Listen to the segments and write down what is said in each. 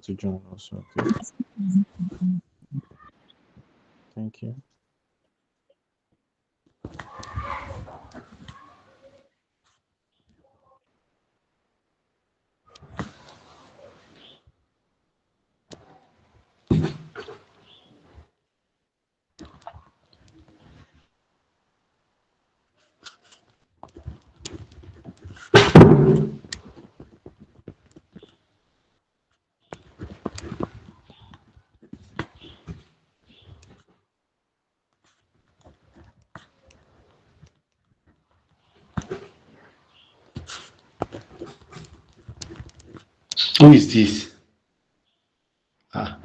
to join also. Okay. Thank you. Who is this? Ah,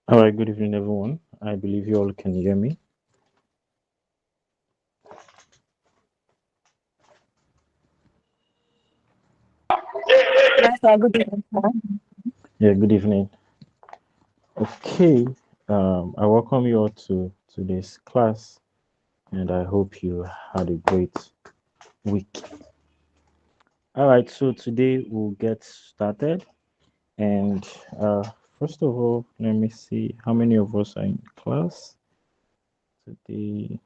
All right, good evening, everyone. I believe you all can hear me. Yes, good evening, sir. Yeah, good evening. Okay, I welcome you all to today's class, and I hope you had a great week. All right, so today we'll get started, and first of all, let me see how many of us are in class today.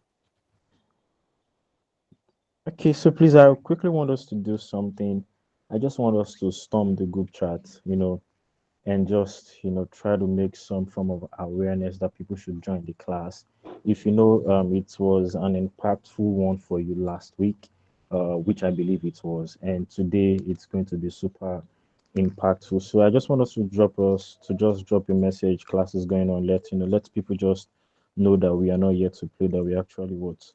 Okay, so please, I quickly want us to do something. I just want us to storm the group chat, and just try to make some form of awareness that people should join the class. If it was an impactful one for you last week, which I believe it was, and today it's going to be super impactful. So I just want us to just drop a message. Class is going on. Let people just know that we are not here to play, that we actually what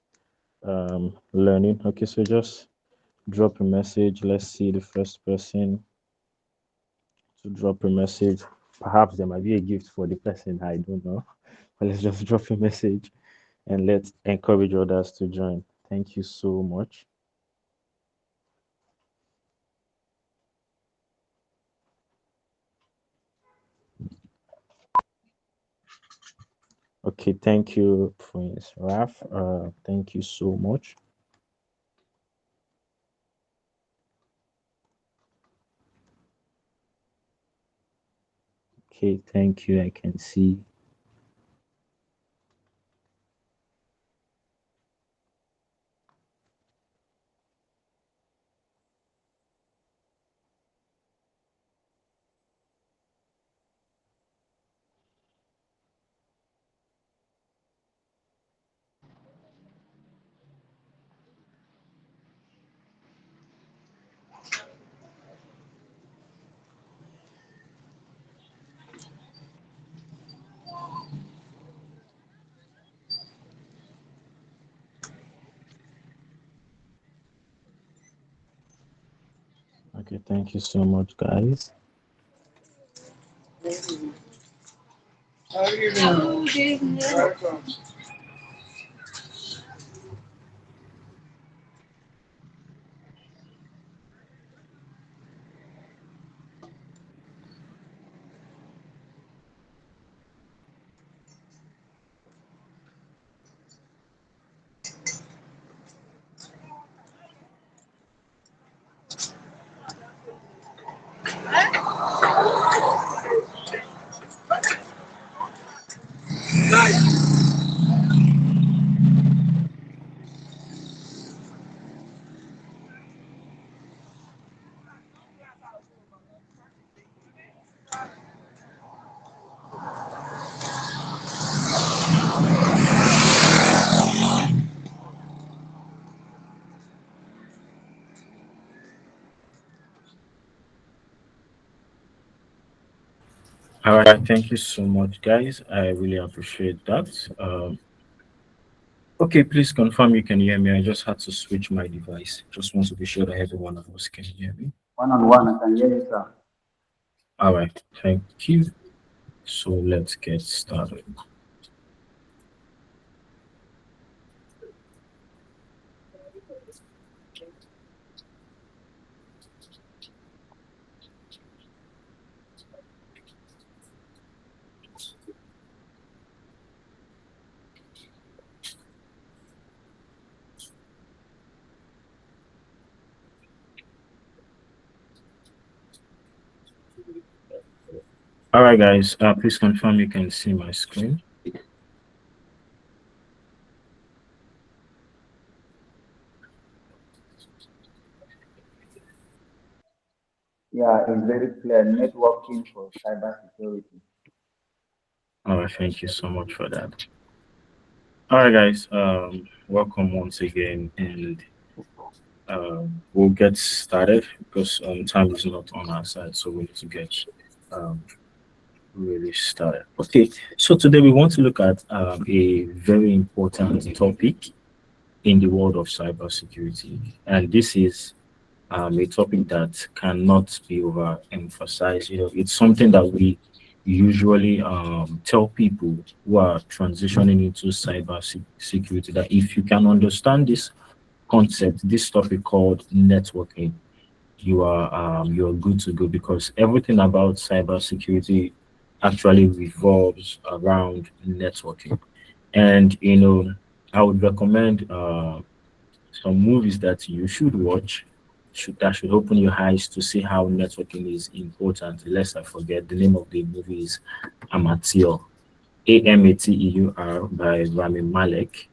learning. Okay, so just drop a message. Let's see the first person to drop a message. Perhaps there might be a gift for the person. I don't know. But let's just drop a message and let's encourage others to join. Thank you so much. Okay, thank you, Prince Raf. Thank you so much. Okay, thank you. I can see. Okay, thank you so much, guys. All right, thank you so much, guys. I really appreciate that. Okay, please confirm you can hear me. I just had to switch my device. Just want to be sure that every one of us can hear me. One on one, I can hear you, sir. All right, thank you. So let's get started. All right, guys. Please confirm you can see my screen. Yeah, it's very clear. Networking for cybersecurity. All right, thank you so much for that. All right, guys. Welcome once again, and we'll get started because time is not on our side, so we need to get um, really started. Okay, so today we want to look at a very important topic in the world of cybersecurity, and this is a topic that cannot be overemphasized. It's something that we usually tell people who are transitioning into security that if you can understand this concept, this topic called networking, you're good to go because everything about cybersecurity actually revolves around networking. And I would recommend some movies that you should watch that should open your eyes to see how networking is important. Lest I forget, the name of the movie is Amateur, Amateur by Rami Malek,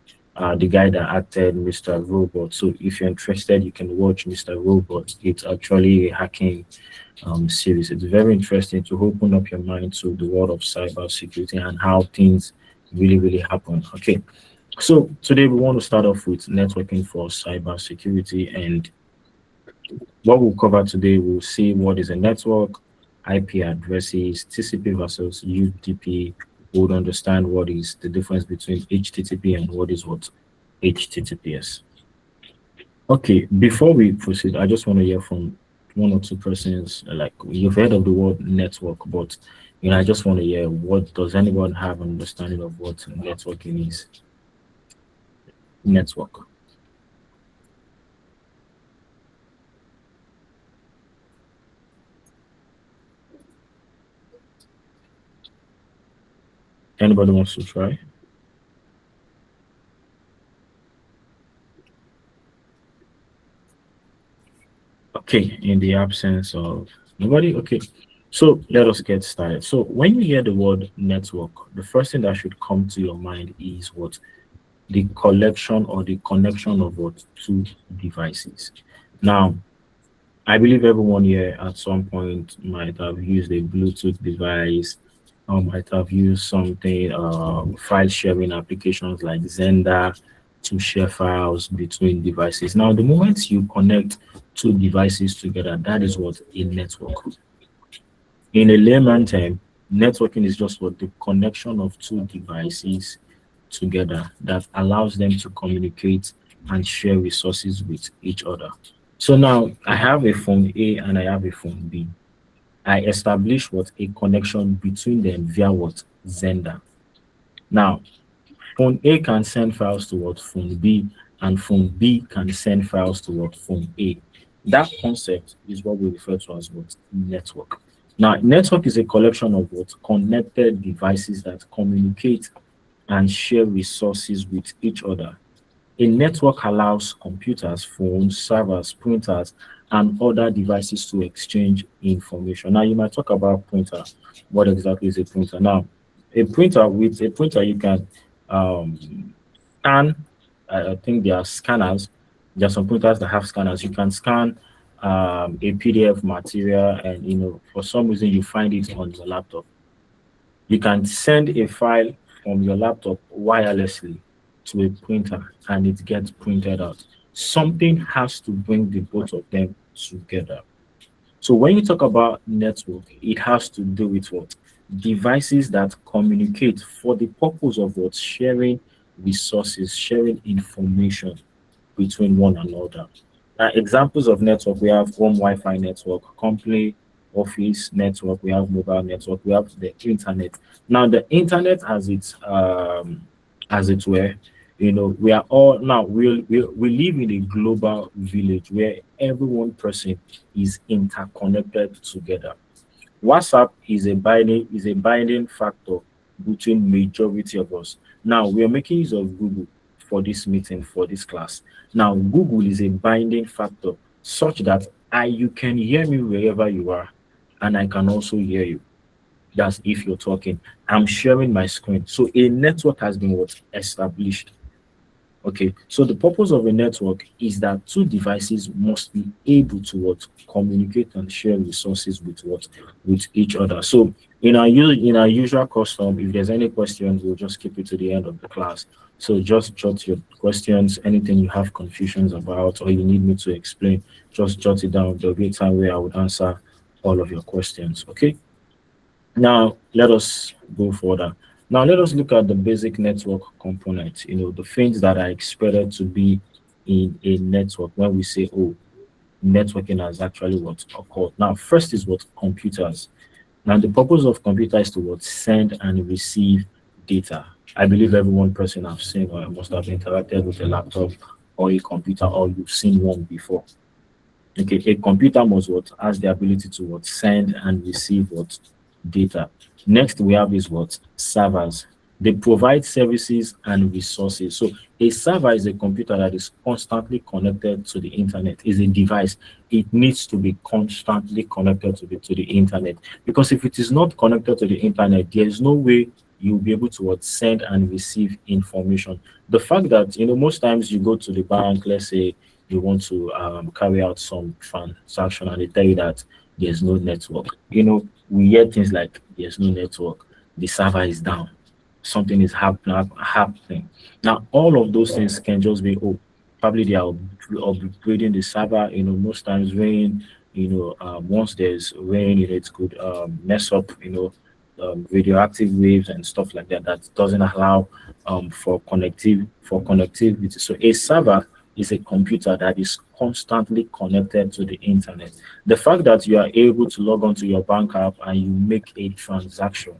the guy that acted Mr. Robot. So if you're interested, you can watch Mr. Robot. It's actually a hacking series. It's very interesting to open up your mind to the world of cybersecurity and how things really happen. Okay, so today we want to start off with networking for cybersecurity, and what we'll cover today, we'll see what is a network, IP addresses, TCP versus UDP. We'll understand what is the difference between HTTP and what is what HTTPS. Okay, before we proceed, I just want to hear from one or two persons. Like you've heard of the word network, but I just want to hear what does anyone have an understanding of what networking is? Network. Anybody wants to try? Okay, in the absence of nobody, okay. So let us get started. So when you hear the word network, the first thing that should come to your mind is what? The collection or the connection of what? Two devices. Now, I believe everyone here at some point might have used a Bluetooth device, or might have used something, file sharing applications like Zenda to share files between devices. Now, the moment you connect two devices together, that is what a network. In a layman term, networking is just what the connection of two devices together that allows them to communicate and share resources with each other. So now I have a phone A and I have a phone B. I establish what a connection between them via what Zender. Now phone A can send files to what phone B, and phone B can send files to what phone A. That concept is what we refer to as what network. Now, network is a collection of what connected devices that communicate and share resources with each other. A network allows computers, phones, servers, printers, and other devices to exchange information. Now, you might talk about printer. What exactly is a printer? Now, with a printer, you can scan. I think there are scanners. There are some printers that have scanners. You can scan a PDF material, and for some reason you find it on your laptop. You can send a file from your laptop wirelessly to a printer and it gets printed out. Something has to bring the both of them together. So when you talk about network, it has to do with what? Devices that communicate for the purpose of what? Sharing resources, sharing information between one another. Examples of network, we have home Wi-Fi network, company office network, we have mobile network, we have the internet. Now the internet as it were, we are all now we live in a global village where every one person is interconnected together. WhatsApp is a binding factor between majority of us. Now we are making use of Google for this meeting, for this class. Now Google is a binding factor such that I you can hear me wherever you are, and I can also hear you. That's if you're talking. I'm sharing my screen. So a network has been what established. Okay, so the purpose of a network is that two devices must be able to what communicate and share resources with each other. So in our usual custom, if there's any questions, we'll just keep it to the end of the class. So just jot your questions, anything you have confusions about or you need me to explain, just jot it down. There'll be a time where I would answer all of your questions. Okay. Now, let us go further. Now, let us look at the basic network components, the things that are expected to be in a network when we say, oh, networking has actually what occurred. Now, first is what computers. Now, the purpose of computer is to what? Send and receive data. I believe every one person I've seen or must have interacted with a laptop or a computer, or you've seen one before. Okay, a computer must what? Has the ability to what? Send and receive what? Data. Next we have is what? Servers. They provide services and resources. So a server is a computer that is constantly connected to the internet. Is a device. It needs to be constantly connected to the internet. Because if it is not connected to the internet, there is no way you'll be able to what? Send and receive information. The fact that most times you go to the bank, let's say you want to carry out some transaction and they tell you that there's no network. We hear things like there's no network, the server is down, something is happening. Now, all of those things can just be, oh, probably they are upgrading the server. Most times rain, once there's rain, it could mess up, radioactive waves and stuff like that. That doesn't allow for connectivity. So a server is a computer that is constantly connected to the internet. The fact that you are able to log on to your bank app and you make a transaction,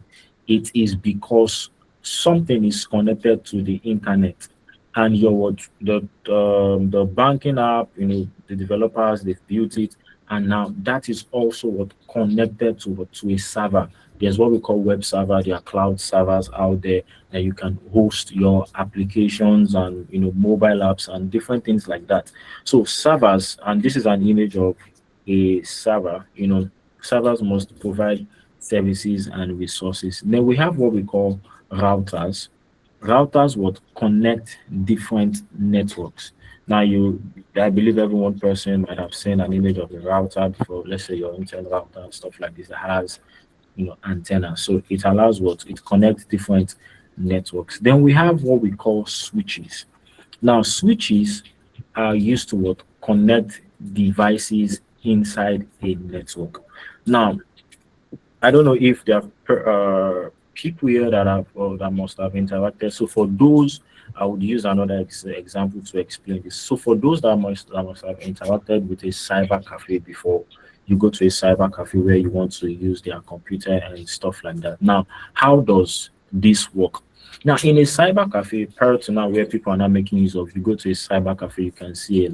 it is because something is connected to the internet. And the banking app, the developers they've built it, and now that is also what connected to a server. There's what we call web server. There are cloud servers out there that you can host your applications and mobile apps and different things like that. So servers, and this is an image of a server. Servers must provide services and resources. Then we have what we call routers. Routers would connect different networks. Now, I believe every one person might have seen an image of a router before. Let's say your internet router and stuff like this that has antenna. So it allows what? It connects different networks. Then we have what we call switches. Now, switches are used to what? Connect devices inside a network. Now, I don't know if there are people here that have or that must have interacted. So for those, I would use another example to explain this. So for those that must have interacted with a cyber cafe before, you go to a cyber cafe where you want to use their computer and stuff like that. Now, how does this work? Now, in a cyber cafe, prior to now, where people are now making use of, you go to a cyber cafe, you can see a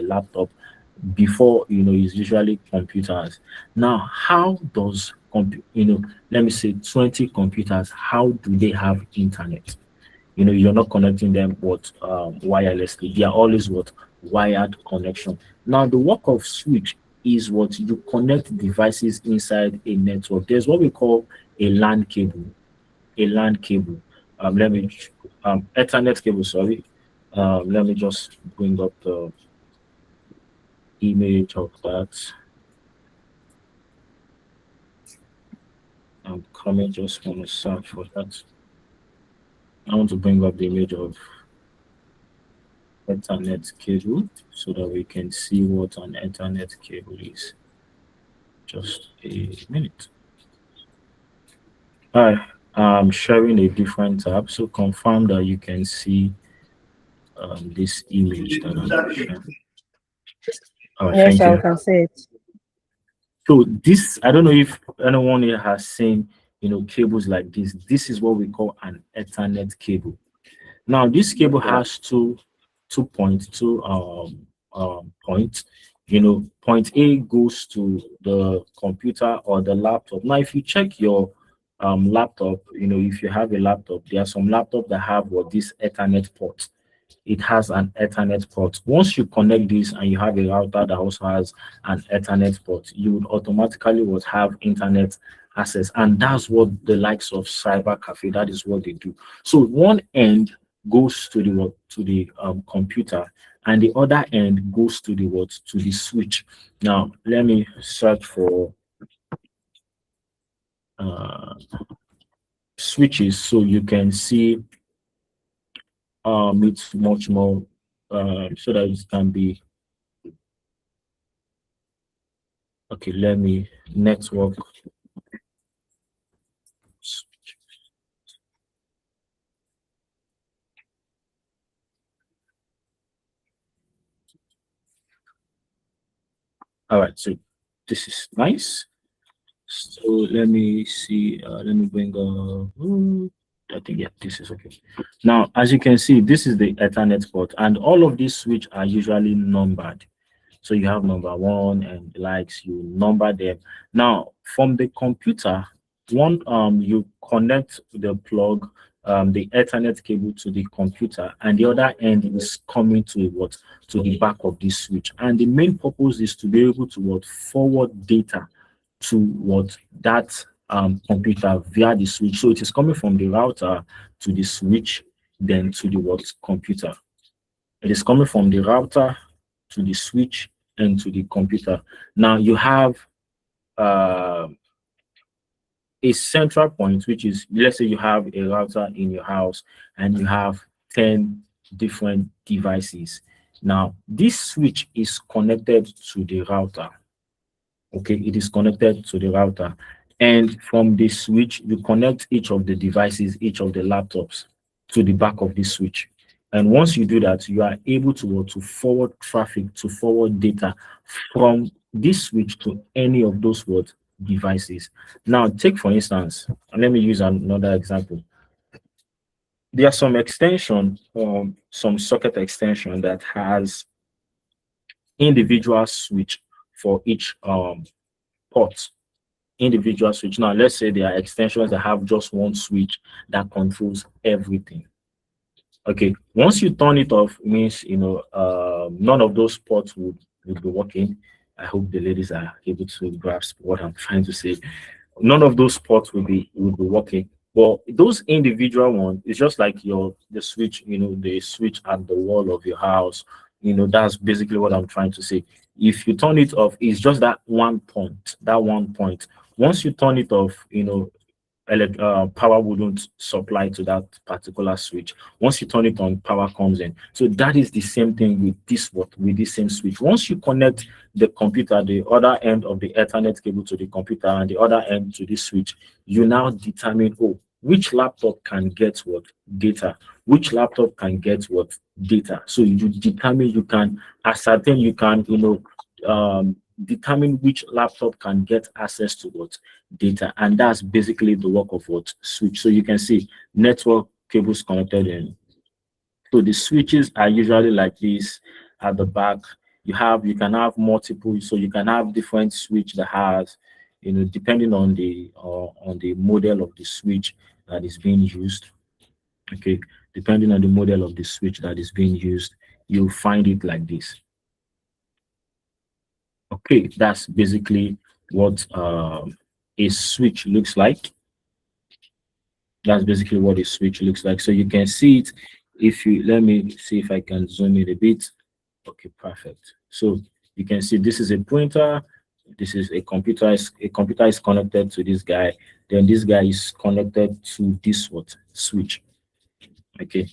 laptop. Before, it's usually computers. Now, how does let me say 20 computers, how do they have internet? You're not connecting them what wirelessly. They are always what wired connection. Now, the work of switch is what you connect devices inside a network. There's what we call a LAN cable. A LAN cable. Let me Ethernet cable. Sorry. Let me just bring up the image of that. I'm coming. Just want to search for that. I want to bring up the image of Ethernet cable so that we can see what an Ethernet cable is. Just a minute. Hi, I'm sharing a different tab, so confirm that you can see this image that I'm sharing. All right, Yes, thank I you. can say it. So this, I don't know if anyone here has seen, cables like this. This is what we call an Ethernet cable. Now, this cable has two points. Point A goes to the computer or the laptop. Now, if you check your laptop, if you have a laptop, there are some laptop that have what this Ethernet port. It has an Ethernet port. Once you connect this and you have a router that also has an Ethernet port, you would automatically would have internet access. And that's what the likes of Cyber Cafe, that is what they do. So one end goes to the computer and the other end goes to the to the switch. Now let me search for uh, switches so you can see it's much more so that it can be okay. Let me network. All right, so this is nice. So let me see. Let me bring I think yeah, this is okay. Now, as you can see, this is the Ethernet port, and all of these switch are usually numbered. So you have number one and the likes, you number them. Now, from the computer, one you connect the plug, the Ethernet cable to the computer, and the other end is coming to what to the back of this switch. And the main purpose is to be able to what forward data to what that computer via the switch. So it is coming from the router to the switch, then to the what computer. It is coming from the router to the switch and to the computer. Now you have uh, a central point, which is, let's say you have a router in your house and you have 10 different devices. Now, this switch is connected to the router. Okay, it is connected to the router. And from the switch, you connect each of the devices, each of the laptops to the back of the switch. And once you do that, you are able to forward traffic, to forward data from this switch to any of those what devices. Now, take for instance, and let me use another example. There are some extension, some socket extension that has individual switch for each port, individual switch. Now, let's say there are extensions that have just one switch that controls everything. Okay, once you turn it off, means none of those ports would be working. I hope the ladies are able to grasp what I'm trying to say. None of those ports will be working. Well, those individual ones, it's just like the switch, the switch at the wall of your house. That's basically what I'm trying to say. If you turn it off, it's just that one point. That one point. Once you turn it off, power wouldn't supply to that particular switch. Once you turn it on, power comes in. So that is the same thing with this same switch. Once you connect the computer, the other end of the Ethernet cable to the computer and the other end to the switch, you now determine, which laptop can get what data, which laptop can get what data. So you determine, you can ascertain, you can determine which laptop can get access to what data, and that's basically the work of what switch. So you can see network cables connected in. So the switches are usually like this at the back. You can have multiple, so you can have different switch that has, depending on the model of the switch that is being used. Okay, depending on the model of the switch that is being used, you'll find it like this. Okay, that's basically what a switch looks like. That's basically what a switch looks like. So you can see it. If you let me see if I can zoom it a bit. Okay, perfect. So you can see this is a printer. This is a computer. A computer is connected to this guy. Then this guy is connected to this what switch. Okay,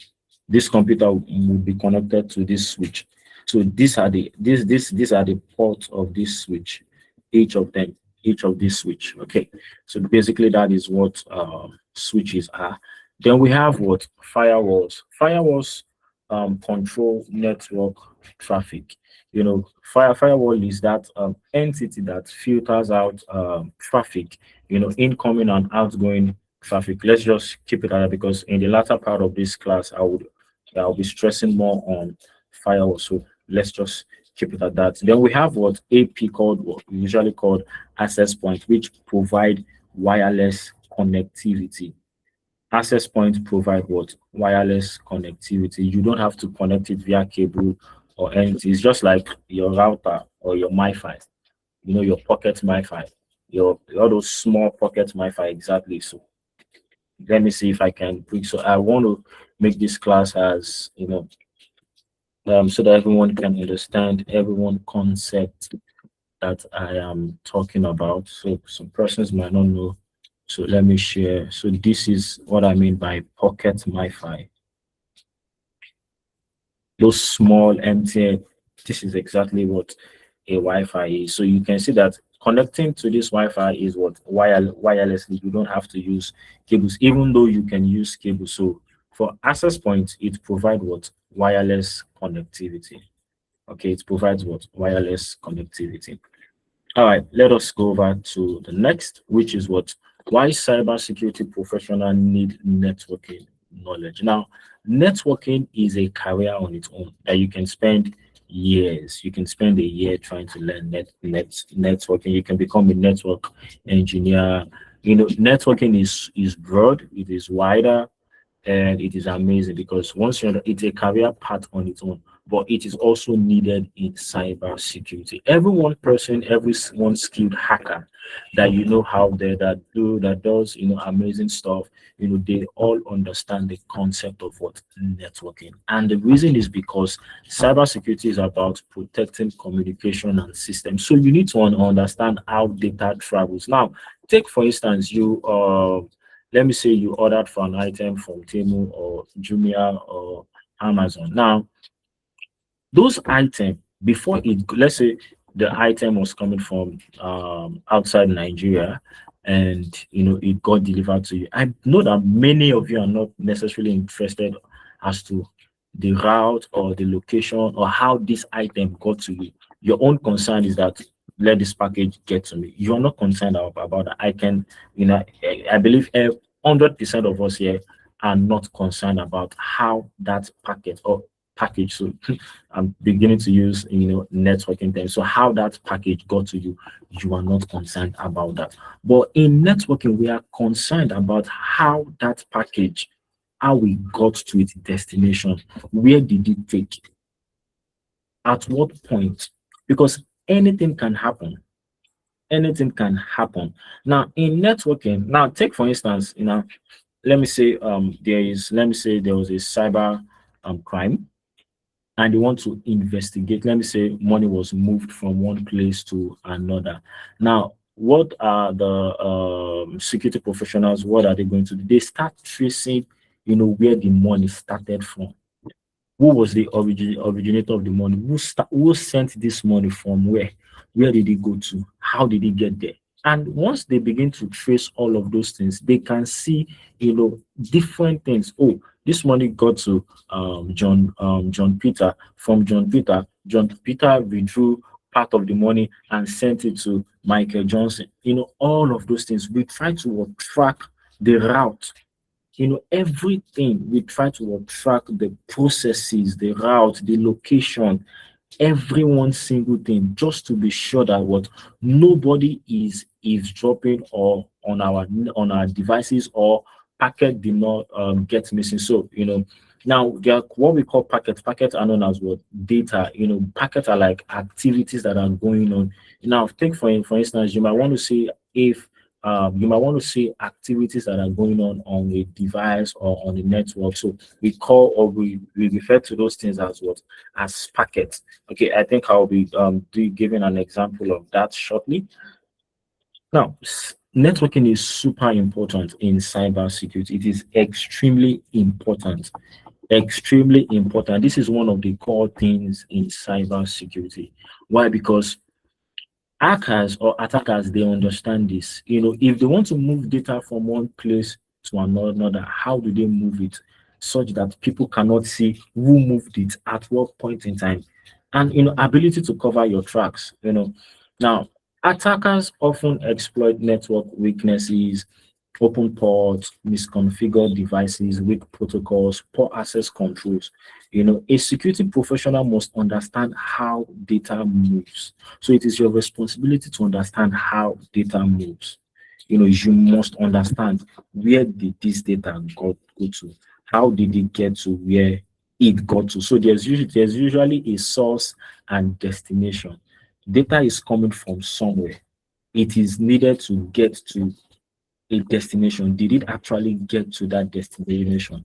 this computer will be connected to this switch. So these are the ports of this switch, each of them, each of these switch. Okay, so basically that is what switches are. Then we have what firewalls. Firewalls control network traffic. Firewall is that entity that filters out traffic, incoming and outgoing traffic. Let's just keep it at that, because in the latter part of this class, I'll be stressing more on firewall. So let's just keep it at that. Then we have what AP called, what we usually called access point, which provide wireless connectivity. Access points provide what wireless connectivity. You don't have to connect it via cable or anything. It's just like your router or your MiFi, your pocket MiFi, your all those small pocket MiFi exactly. So let me see if I can bring. So I want to make this class as so that everyone can understand everyone concept that I am talking about. So some persons might not know. So let me share. So this is what I mean by pocket MiFi. Those small empty. This is exactly what a Wi-Fi is. So you can see that connecting to this Wi-Fi is what wirelessly. You don't have to use cables, even though you can use cables. So for access points, it provides what wireless connectivity. Okay, it provides what wireless connectivity. All right, let us go over to the next, which is what why cybersecurity professionals need networking knowledge. Now, networking is a career on its own that you can spend years. You can spend a year trying to learn networking. You can become a network engineer. Networking is broad. It is wider and it is amazing because it's a career path on its own, but it is also needed in cyber security. Every one person, one skilled hacker that how that does amazing stuff, they all understand the concept of what networking. And the reason is because cyber security is about protecting communication and systems. So you need to understand how data travels. Now, take for instance, let me say you ordered for an item from Temu or Jumia or Amazon. Now, those items before let's say the item was coming from outside Nigeria, and it got delivered to you. I know that many of you are not necessarily interested as to the route or the location or how this item got to you. Your own concern is that let this package get to me. You are not concerned about that. I believe 100% of us here are not concerned about how that package. So I'm beginning to use networking terms. So how that package got to you, you are not concerned about that. But in networking, we are concerned about how that package, how we got to its destination, where did it take, at what point, because anything can happen. Anything can happen. Now in networking, now take for instance, let me say there was a cyber crime and they want to investigate. Let me say money was moved from one place to another. Now, what are the security professionals? What are they going to do? They start tracing, where the money started from. Who was the originator of the money? Who sent this money from where? Where did it go to? How did it get there? And once they begin to trace all of those things, they can see, different things. Oh, this money got to John Peter. From John Peter withdrew part of the money and sent it to Michael Johnson. All of those things. We try to track the route, everything. We try to track the processes, the route, the location, every one single thing, just to be sure that what nobody is eavesdropping or on our devices, or packet did not get missing. So now there are what we call packets. Packets are known as what data. Packets are like activities that are going on. Now take for instance, you might want to see if you might want to see activities that are going on a device or on the network. So we call, or we refer to those things as what, as packets. Okay, I think I'll be giving an example of that shortly. Now, networking is super important in cyber security. It is extremely important. Extremely important. This is one of the core things in cyber security. Why? Because hackers or attackers, they understand this. If they want to move data from one place to another, how do they move it such that people cannot see who moved it at what point in time? And ability to cover your tracks. Now, attackers often exploit network weaknesses, open ports, misconfigured devices, weak protocols, poor access controls. A security professional must understand how data moves. So it is your responsibility to understand how data moves. You must understand, where did this data go to? How did it get to where it got to? So there's usually a source and destination. Data is coming from somewhere. It is needed to get to a destination. Did it actually get to that destination?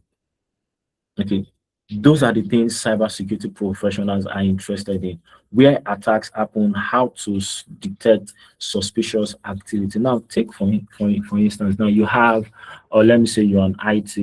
Okay. Those are the things cybersecurity professionals are interested in. Where attacks happen, how to detect suspicious activity. Now, take for instance, now you have, or let me say you're an IT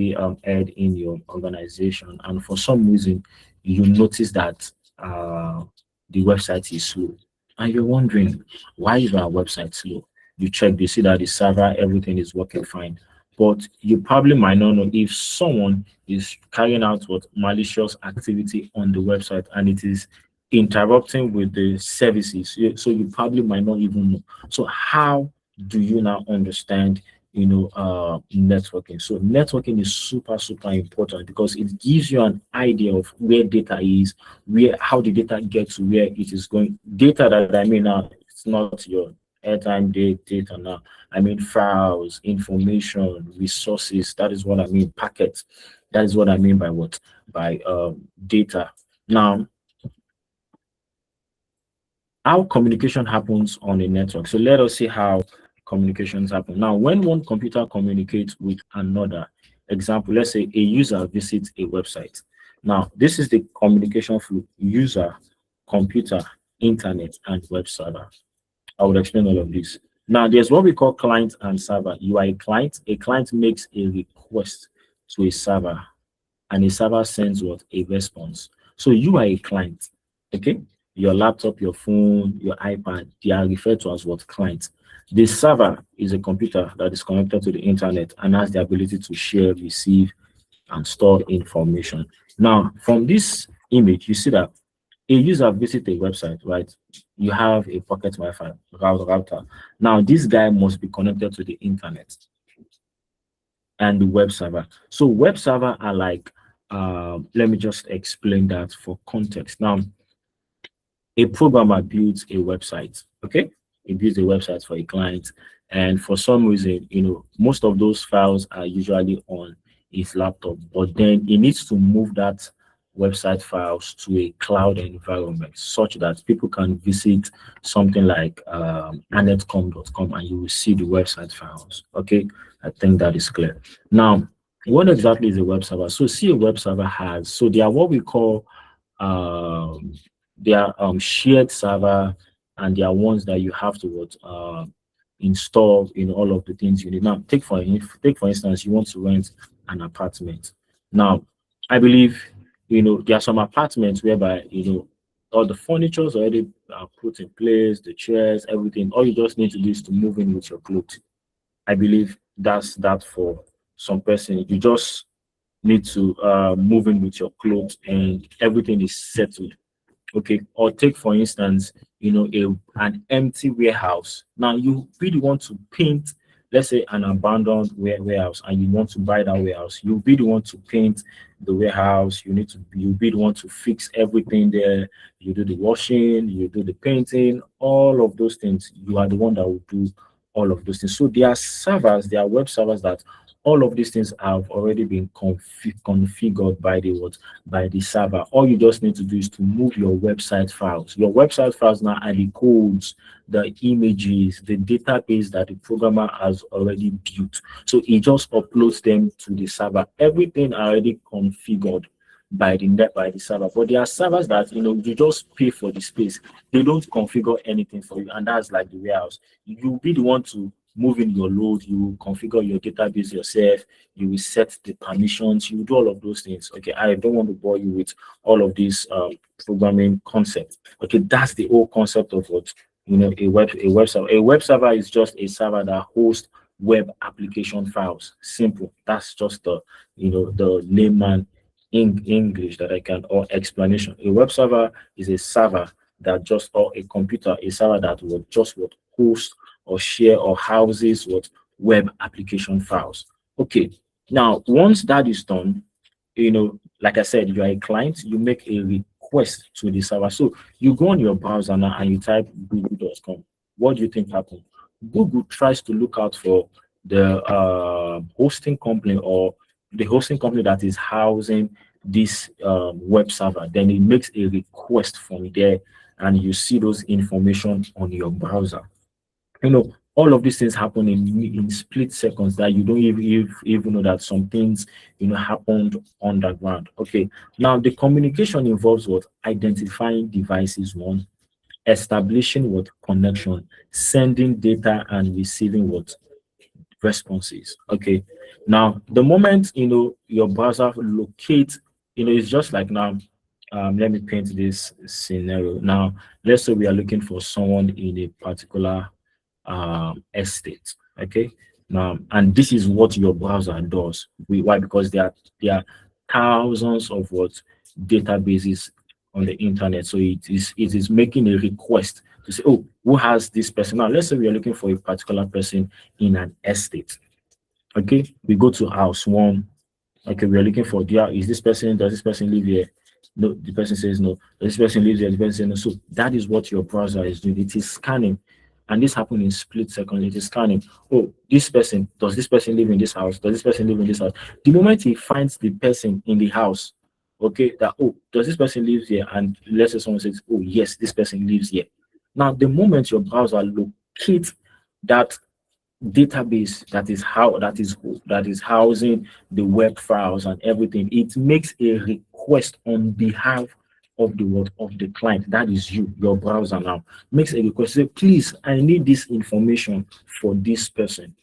head in your organization, and for some reason you notice that the website is slow, and you're wondering, why is our website slow? You check, you see that the server, everything is working fine, but you probably might not know if someone is carrying out what malicious activity on the website, and it is interrupting with the services. So you probably might not even know. So how do you now understand, networking? So networking is super, super important because it gives you an idea of where data is, where how the data gets to where it is going. Data that I mean now, it's not your airtime data now. I mean files, information, resources. That is what I mean. Packets. That is what I mean by what? By data. Now, how communication happens on a network. So let us see how communications happen. Now, when one computer communicates with another, example, let's say a user visits a website. Now, this is the communication flow: user, computer, internet, and web server. I will explain all of this. Now, there's what we call client and server. You are a client. A client makes a request to a server, and a server sends what? A response. So you are a client, okay? Your laptop, your phone, your iPad, they are referred to as what? Client. The server is a computer that is connected to the internet and has the ability to share, receive, and store information. Now, from this image, you see that a user visits a website, right? You have a pocket Wi-Fi router. Now, this guy must be connected to the internet and the web server. So web server are like, let me just explain that for context. Now, a programmer builds a website, okay? He builds a website for a client, and for some reason, most of those files are usually on his laptop, but then he needs to move that website files to a cloud environment such that people can visit something like anetcom.com and you will see the website files. Okay, I think that is clear. Now, what exactly is a web server? So see, a web server has, so they are what we call um they are shared server, and they are ones that you have to install in all of the things you need. Now, take for instance, you want to rent an apartment. Now, I believe there are some apartments whereby all the furniture is already put in place, the chairs, everything. All you just need to do is to move in with your clothes. I believe that's that for some person. You just need to move in with your clothes and everything is settled. Okay, or take for instance, an empty warehouse. Now you really want to paint, let's say, an abandoned warehouse, and you want to buy that warehouse. You'll be the one to paint the warehouse. You'll be the one to fix everything there. You do the washing, you do the painting, all of those things. You are the one that will do all of those things. So there are servers, there are web servers that all of these things have already been configured by the what? By the server. All you just need to do is to move your website files. Your website files now are the codes, the images, the database that the programmer has already built. So he just uploads them to the server. Everything already configured by the server. But there are servers that you just pay for the space. They don't configure anything for you, and that's like the warehouse. You'll be the one to move in your load, you will configure your database yourself, you will set the permissions, you will do all of those things. Okay, I don't want to bore you with all of these programming concepts. Okay, that's the whole concept of what a web server. A web server is just a server that hosts web application files. Simple. That's just the layman in English that I can, or explanation. A web server is a server that just, or a computer, a server that will just what host or share or houses what web application files. Okay, now once that is done, like I said, you are a client, you make a request to the server. So you go on your browser now and you type google.com. What do you think happened? Google tries to look out for the hosting company, or the hosting company that is housing this web server. Then it makes a request from there, and you see those information on your browser. All of these things happen in split seconds that you don't even know that some things happened underground. Okay, now the communication involves what? Identifying devices, one, establishing what? Connection, sending data, and receiving what? Responses. Okay, now the moment your browser locates, it's just like now, let me paint this scenario. Now let's say we are looking for someone in a particular estate. Okay, now, and this is what your browser does. Why? Because there are thousands of what? Databases on the internet. So it is making a request to say, oh, who has this person? Now let's say we are looking for a particular person in an estate. Okay, we go to house one. Okay, we are looking for, yeah, is this person, does this person live here? No, the person says no. Does this person lives here? The person says no. So that is what your browser is doing. It is scanning. And this happened in split seconds. It is scanning. Oh, this person, does this person live in this house? Does this person live in this house? The moment he finds the person in the house, okay, that, oh, does this person live here? And let's say someone says, oh, yes, this person lives here. Now, the moment your browser locates that database, that is housing the web files and everything, it makes a request on behalf of the what of the client, that is you, your browser now makes a request, say, please, I need this information for this person.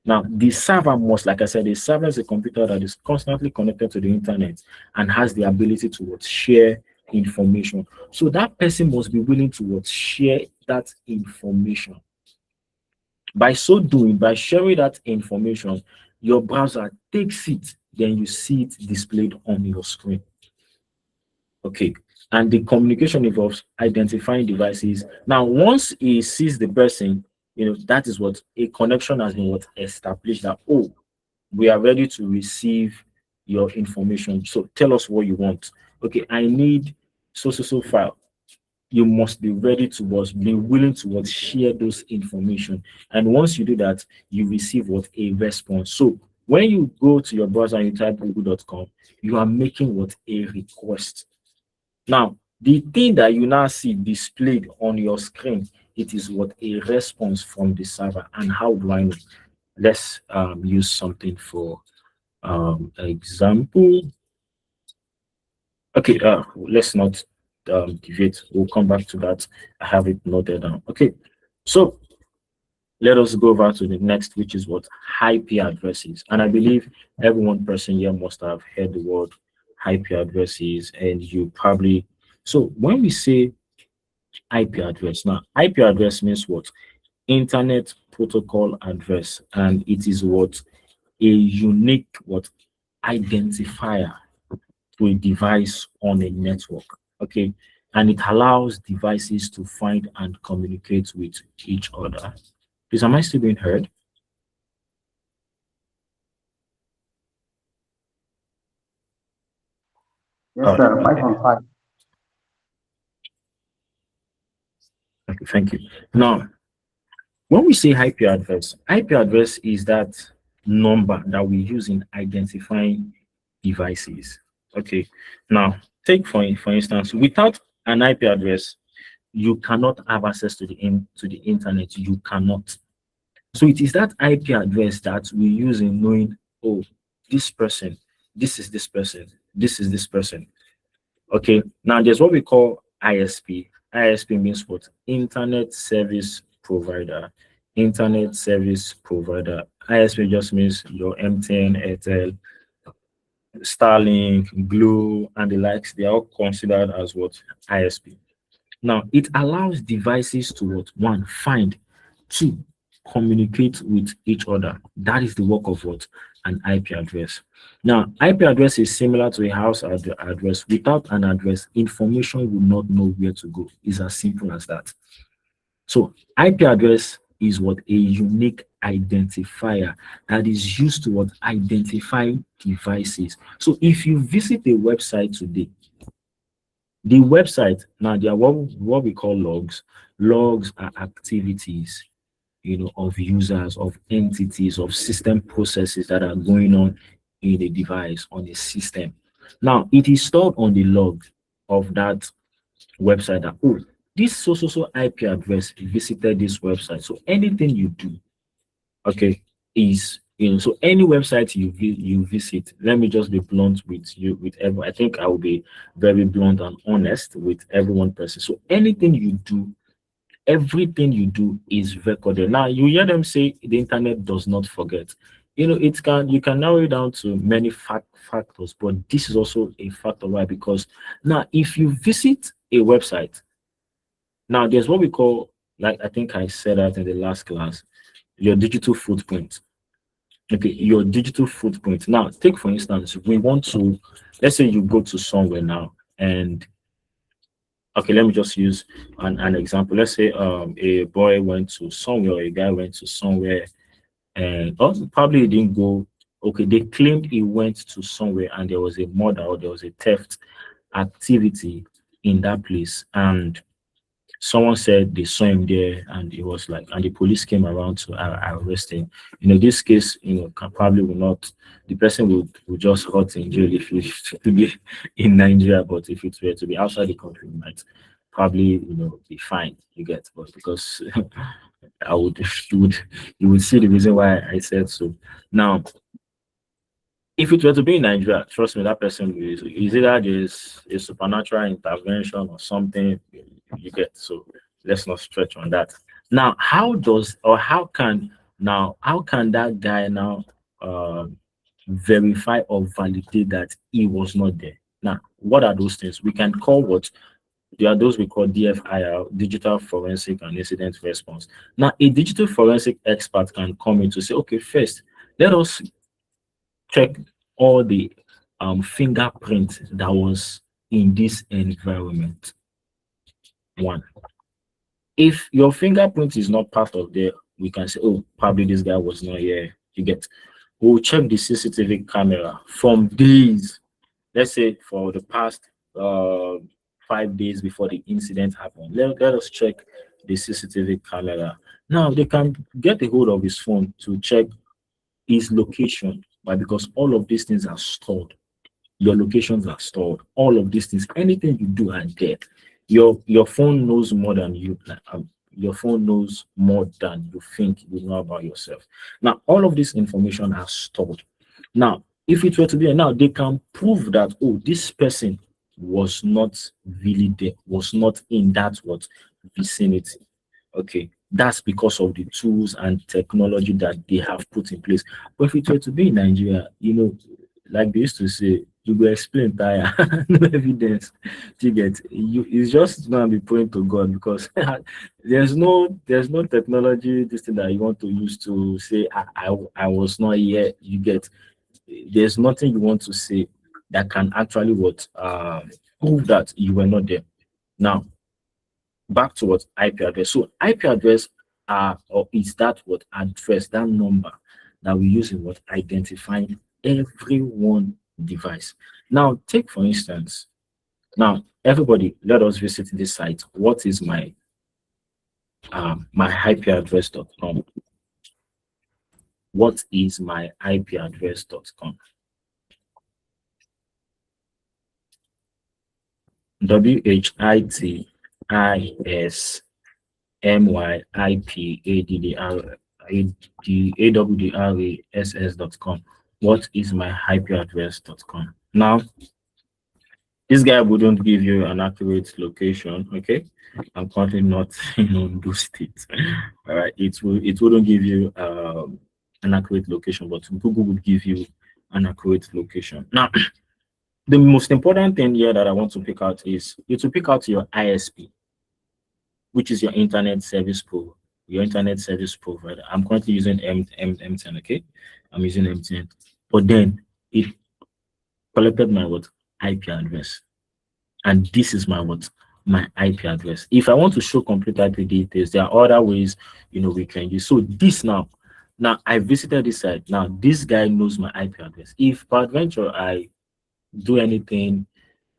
Now the server must, like I said, the server is a computer that is constantly connected to the internet and has the ability to what share information. So that person must be willing to what share that information. By so doing, by sharing that information, your browser takes it, then you see it displayed on your screen. Okay. And the communication involves identifying devices. Now, once he sees the person, that is what a connection has been what established, that, oh, we are ready to receive your information. So tell us what you want. Okay, I need so file. You must be ready to what, be willing to what, share those information. And once you do that, you receive what, a response. So when you go to your browser and you type google.com, you are making what, a request. Now the thing that you now see displayed on your screen, it is what, a response from the server. And how do I know? Let's use something for example. Okay, let's not deviate. We'll come back to that. I have it noted down. Okay, so let us go over to the next, which is what, IP addresses. And I believe every one person here must have heard the word IP addresses, and you probably. So when we say IP address, now IP address means what? Internet protocol address, and it is what, a unique what, identifier to a device on a network. Okay, and it allows devices to find and communicate with each other. Please, am I still being heard? Yes, Oh, sir. Five okay. on five. Okay, thank you. Now, when we say IP address is that number that we use in identifying devices. Okay. Now, take for instance, without an IP address, you cannot have access to the internet. You cannot. So it is that IP address that we use in knowing, oh, this person, this is this person, this is this person. Okay. Now there's what we call ISP. ISP means what? Internet service provider. Internet service provider. ISP just means your MTN, Airtel, Starlink, Glue, and the likes. They are all considered as what? ISP. Now, it allows devices to what? One, find. Two, communicate with each other. That is the work of what? An IP address. Now, IP address is similar to a house address. Without an address, information will not know where to go. It's as simple as that. So, IP address is what, a unique identifier that is used to what, identify devices. So, if you visit a website today, the website, now they are what we call logs. Logs are activities, of users, of entities, of system processes that are going on in a device, on a system. Now it is stored on the log of that website that, oh, this so IP address visited this website. So anything you do, okay, is, so any website you visit, let me just be blunt with you, with everyone. I think I will be very blunt and honest with every one person. So anything you do, everything you do is recorded. Now you hear them say the internet does not forget. You can narrow it down to many factors, but this is also a factor. Why? Because now if you visit a website, now there's what we call, like I think I said that in the last class, your digital footprint. Okay, your digital footprint. Now, take for instance, we want to, let's say you go to somewhere now, and Okay, let me just use an example. Let's say a boy went to somewhere, a guy went to somewhere, and also probably he didn't go. Okay, they claimed he went to somewhere and there was a murder or there was a theft activity in that place, and someone said they saw him there and it was like, and the police came around to arrest him. This case, probably will not, the person will just rot in jail if it to be in Nigeria, but if it were to be outside the country, it might probably, be fine, you get, but because I would, you would see the reason why I said so. Now, if it were to be in Nigeria, trust me, that person is either there's a supernatural intervention or something you get. So let's not stretch on that. Now, how can that guy now verify or validate that he was not there? Now, what are those things? We can call what there are those we call DFIR, digital forensic and incident response. Now, a digital forensic expert can come in to say, okay, first, let us check all the fingerprint that was in this environment. One, if your fingerprint is not part of there, we can say, oh, probably this guy was not here. You get, we'll check the CCTV camera from days, let's say for the past 5 days before the incident happened. Let us check the CCTV camera. Now they can get a hold of his phone to check his location, right? Because all of these things are stored. Your locations are stored. All of these things, anything you do are there. Your phone knows more than you. Your phone knows more than you think you know about yourself. Now, all of this information are stored. Now, if it were to be now, they can prove that, oh, this person was not really there, was not in that what vicinity. Okay, that's because of the tools and technology that they have put in place. But if it were to be in Nigeria, like they used to say, you will explain tire, no evidence. You get you. It's just gonna be praying to God because there's no technology this thing that you want to use to say I was not here. You get, there's nothing you want to say that can actually prove that you were not there. Now, back to what IP address. So IP address or is that what address, that number that we use in what identifying every one device. Now, take for instance, now everybody, let us visit this site. What is my IP address.com? What is my IP address.com? WHITISMYIPADDRASS.com. What is my IP address.com? Now, this guy wouldn't give you an accurate location. Okay, I'm currently not in Ondo State. All right, it wouldn't give you an accurate location, but Google would give you an accurate location. Now, the most important thing here that I want to pick out is you to pick out your ISP, which is your internet service provider. I'm currently using M10. Okay, I'm using M10, but then it collected my IP address, and this is my IP address. If I want to show complete IP details, there are other ways we can use. So this now I visited this site. Now this guy knows my IP address. If peradventure I do anything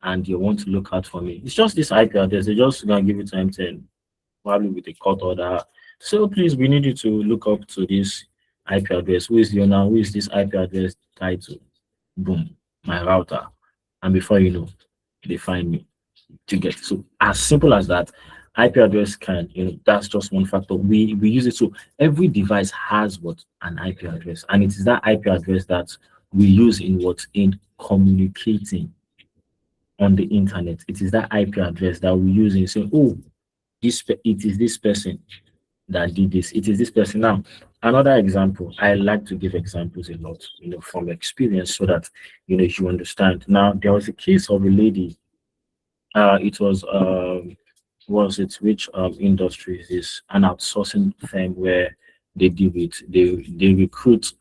and you want to look out for me, it's just this IP address. They're just gonna give it to M10, probably with a court order. So please, we need you to look up to this IP address. Who is the owner? Who is this IP address tied to? Boom, my router. And before you know, they find me to get. So as simple as that, IP address can, that's just one factor. We use it. So every device has an IP address, and it is that IP address that we use in communicating on the internet. It is that IP address that we use in saying, oh, it is this person that did this. It is this person. Now, another example, I like to give examples a lot, from experience so that, you understand. Now, there was a case of a lady, it was it which industry is this? An outsourcing firm where they deal with, they recruit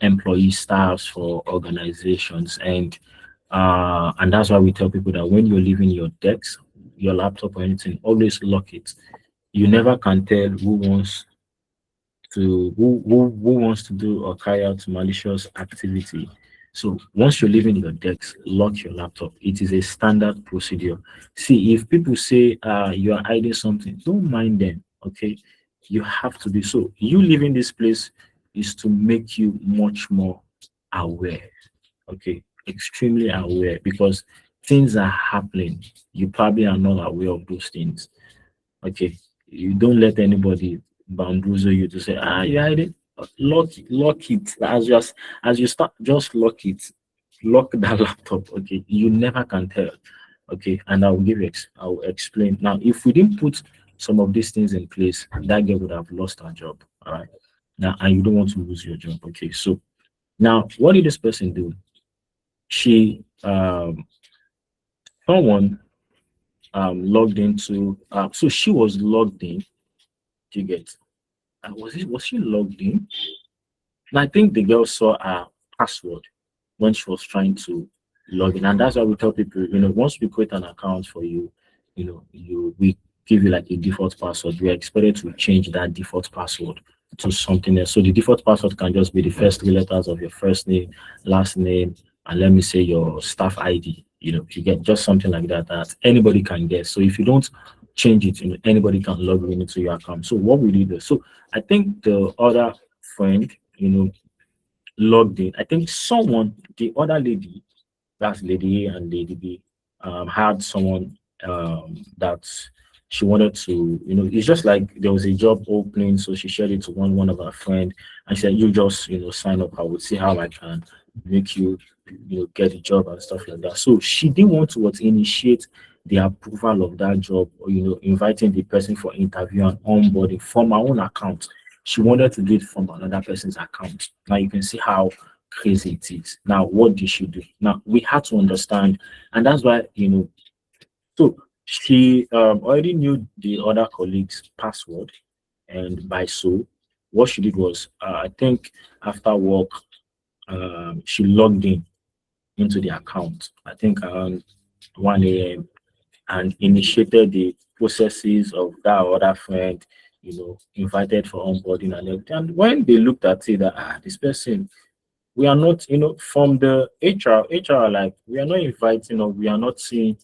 employee staffs for organizations, and that's why we tell people that when you're leaving your desk, your laptop or anything, always lock it. You never can tell who wants to do or carry out malicious activity. So once you're leaving your desk, lock your laptop. It is a standard procedure. See, if people say you are hiding something, don't mind them. Okay, you have to be so. You leaving this place is to make you much more aware. Okay, extremely aware because things are happening. You probably are not aware of those things. Okay, you don't let anybody bamboozle you to say, you hide it. Lock it. As you start, just lock it. Lock that laptop. Okay, you never can tell. Okay, and I will explain. Now, if we didn't put some of these things in place, that girl would have lost her job. All right. Now, and you don't want to lose your job. Okay, so now what did this person do? She someone logged into so she was logged in. Do you get? Was she logged in? And I think the girl saw her password when she was trying to log in. And that's why we tell people, once we create an account for you, we give you like a default password. We are expected to change that default password to something else. So the default password can just be the first three letters of your first name, last name, and let me say your staff ID. You get just something like that that anybody can guess. So if you don't change it, anybody can log in into your account. So what we did, so I think the other friend, logged in. I think the other lady, that's Lady A and Lady B, had someone that she wanted to, it's just like there was a job opening, so she shared it to one of her friend and she said, you just, sign up. I would see how I can make you, get a job and stuff like that. So she didn't want to initiate the approval of that job or, inviting the person for interview and onboarding from her own account. She wanted to do it from another person's account. Now you can see how crazy it is. Now, what did she do? Now we had to understand, and that's why so she already knew the other colleague's password, and by so what she did was I think after work she logged in into the account. I think around 1 a.m. and initiated the processes of that other friend, invited for onboarding and everything. And when they looked at it, that this person, we are not, from the HR are like, we are not inviting or we are not seeing,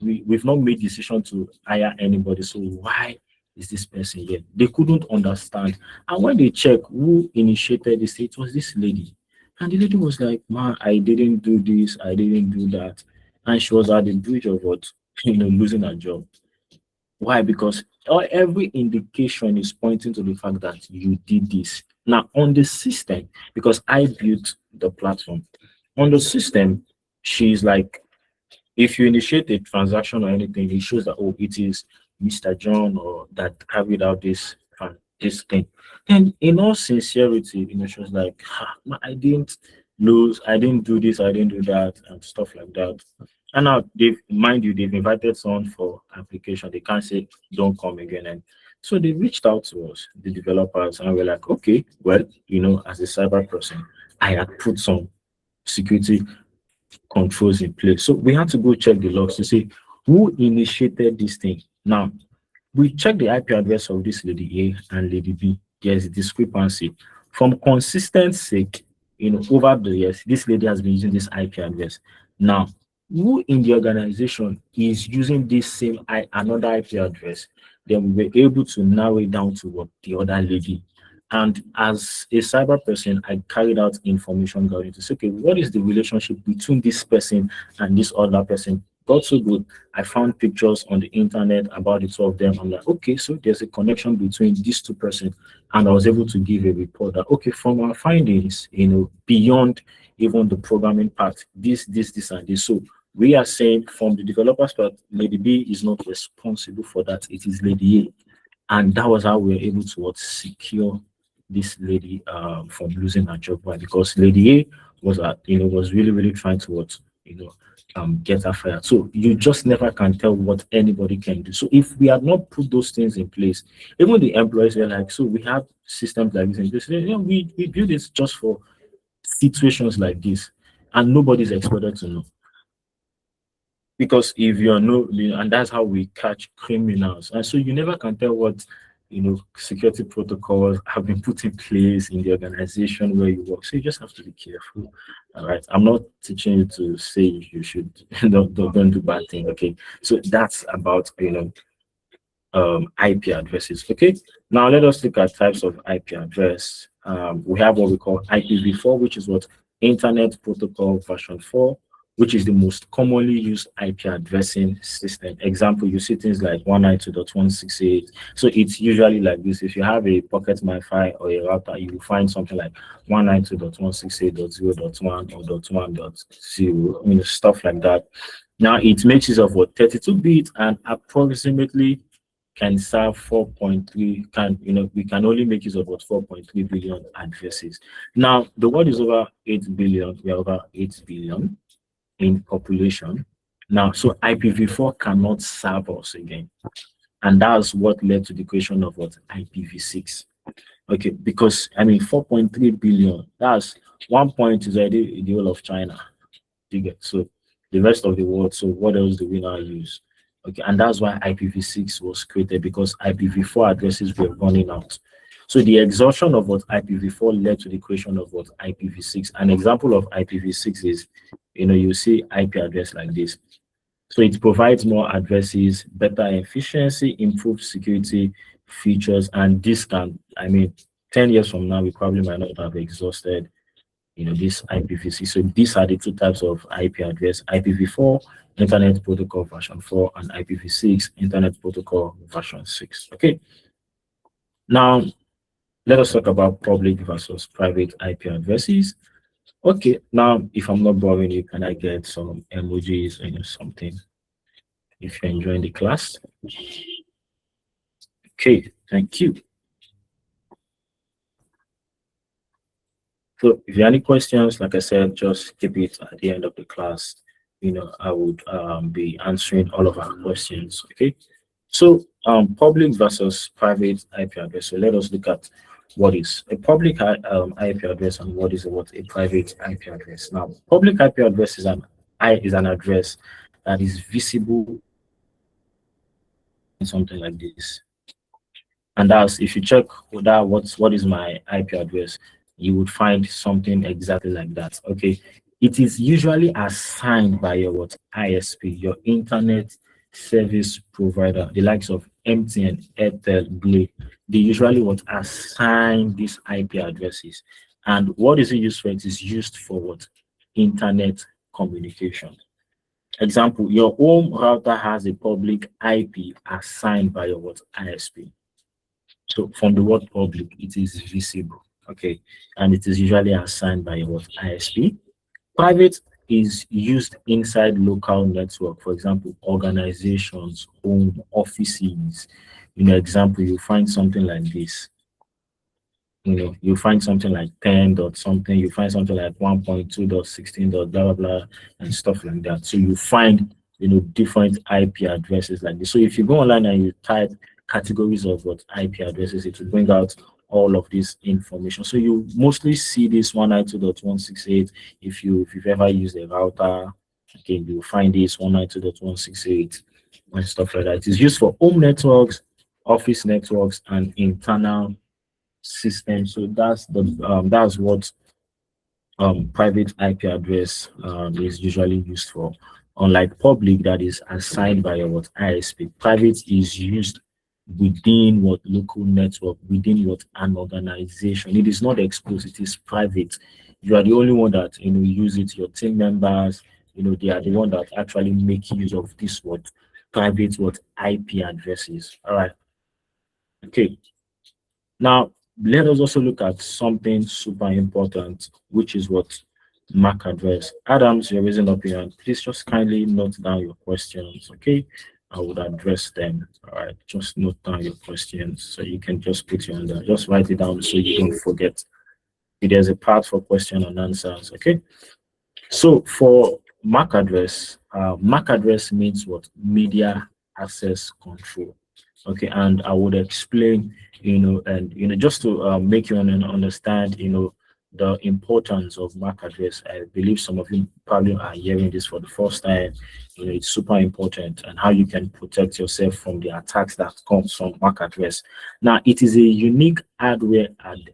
we've not made decision to hire anybody. So why is this person here? They couldn't understand. And when they check who initiated this, it was this lady. And the lady was like, man, I didn't do this, I didn't do that. And she was at the bridge of what, losing her job. Why? Because every indication is pointing to the fact that you did this. Now, on the system, because I built the platform, on the system, she's like, if you initiate a transaction or anything, it shows that, oh, it is Mr. John or that carried out this thing. And in all sincerity, she was like, I didn't lose, I didn't do this, I didn't do that, and stuff like that. And now they've invited someone for application. They can't say don't come again. And so they reached out to us, the developers, and we're like, okay, well, as a cyber person, I had put some security controls in place. So we had to go check the logs to see who initiated this thing. Now we checked the IP address of this Lady A and Lady B. There's a discrepancy. From consistent sake, over the years, this lady has been using this IP address. Now, who in the organization is using this same another IP address? Then we were able to narrow it down to what the other lady. And as a cyber person, I carried out information gathering to say, okay, what is the relationship between this person and this other person? Got so good. I found pictures on the internet about the two of them. I'm like, okay, so there's a connection between these two persons. And I was able to give a report that, okay, from our findings, beyond even the programming part, this, and this. So we are saying from the developer's part, Lady B is not responsible for that. It is Lady A. And that was how we were able to secure this lady from losing her job. Why? Because Lady A was really, really trying to get her fired. So you just never can tell what anybody can do. So if we had not put those things in place, even the employees were like, so we have systems like this, and they say, we build this just for situations like this, and nobody's expected to know. because if you're no, and that's how we catch criminals. And so you never can tell what security protocols have been put in place in the organization where you work. So you just have to be careful. All right. I'm not teaching you to say you should don't do bad thing. Okay. So that's about IP addresses. Okay, now let us look at types of IP address. We have what we call IPv4, which is what Internet Protocol version 4, which is the most commonly used IP addressing system. Example, you see things like 192.168. So it's usually like this. If you have a pocket Wi-Fi or a router, you will find something like 192.168.0.1 or .1.0, stuff like that. Now it makes use of what 32 bits and approximately can serve 4.3 can we can only make use of about 4.3 billion addresses. Now the world is over 8 billion. We are over 8 billion in population now, so IPv4 cannot serve us again, and that's what led to the creation of what IPv6. Okay, because I mean 4.3 billion, that's 1 point is already the whole of China. You get so the rest of the world. So what else do we now use? Okay, and that's why IPv6 was created, because IPv4 addresses were running out. So the exhaustion of what IPv4 led to the creation of what IPv6. An example of IPv6 is, you see IP address like this. So it provides more addresses, better efficiency, improved security features, and this can, I mean, 10 years from now, we probably might not have exhausted this IPv6. So these are the two types of IP address: IPv4, Internet Protocol version 4, and IPv6, Internet Protocol version 6. Okay. Now let us talk about public versus private IP addresses. Okay. Now, if I'm not boring you, can I get some emojis or something if you're enjoying the class? Okay. Thank you. So if you have any questions, like I said, just keep it at the end of the class. I would be answering all of our questions. Okay. So public versus private IP address. So let us look at what is a public IP address and what is a private IP address. Now, public IP address is an address that is visible in something like this. And that's, if you check that what is my IP address, you would find something exactly like that. Okay. It is usually assigned by your ISP, your internet service provider, the likes of MTN, Airtel, Glo. They usually assign these IP addresses. And what is it used for? It is used for what? Internet communication. Example, your home router has a public IP assigned by your ISP. So from the word public, it is visible, okay, and it is usually assigned by your ISP. Private is used inside local network, for example, organizations, home offices. Example, you find something like this. You find something like 10 dot something, you find something like 1.2 dot 16 dot blah blah blah and stuff like that. So you find different IP addresses like this. So if you go online and you type categories of what IP addresses, it will bring out all of this information. So you mostly see this 192.168 if you've ever used a router. Okay, you'll find this 192.168 and stuff like that. It is used for home networks, office networks, and internal system. So that's what private IP address is usually used for. Unlike public, that is assigned by your ISP. Private is used within local network, within an organization. It is not exposed, it is private. You are the only one that use it. Your team members, they are the one that actually make use of this private IP addresses. All right. Okay. Now, let us also look at something super important, which is MAC address. Adams, you're raising up your hand. Please just kindly note down your questions, okay? I would address them. All right, just note down your questions so you can just put your hand there. Just write it down so you don't forget. There's a part for question and answers, okay? So for MAC address means media access control. Okay, and I would explain, and just to make you understand, the importance of MAC address. I believe some of you probably are hearing this for the first time. It's super important, and how you can protect yourself from the attacks that comes from MAC address. Now, it is a unique hardware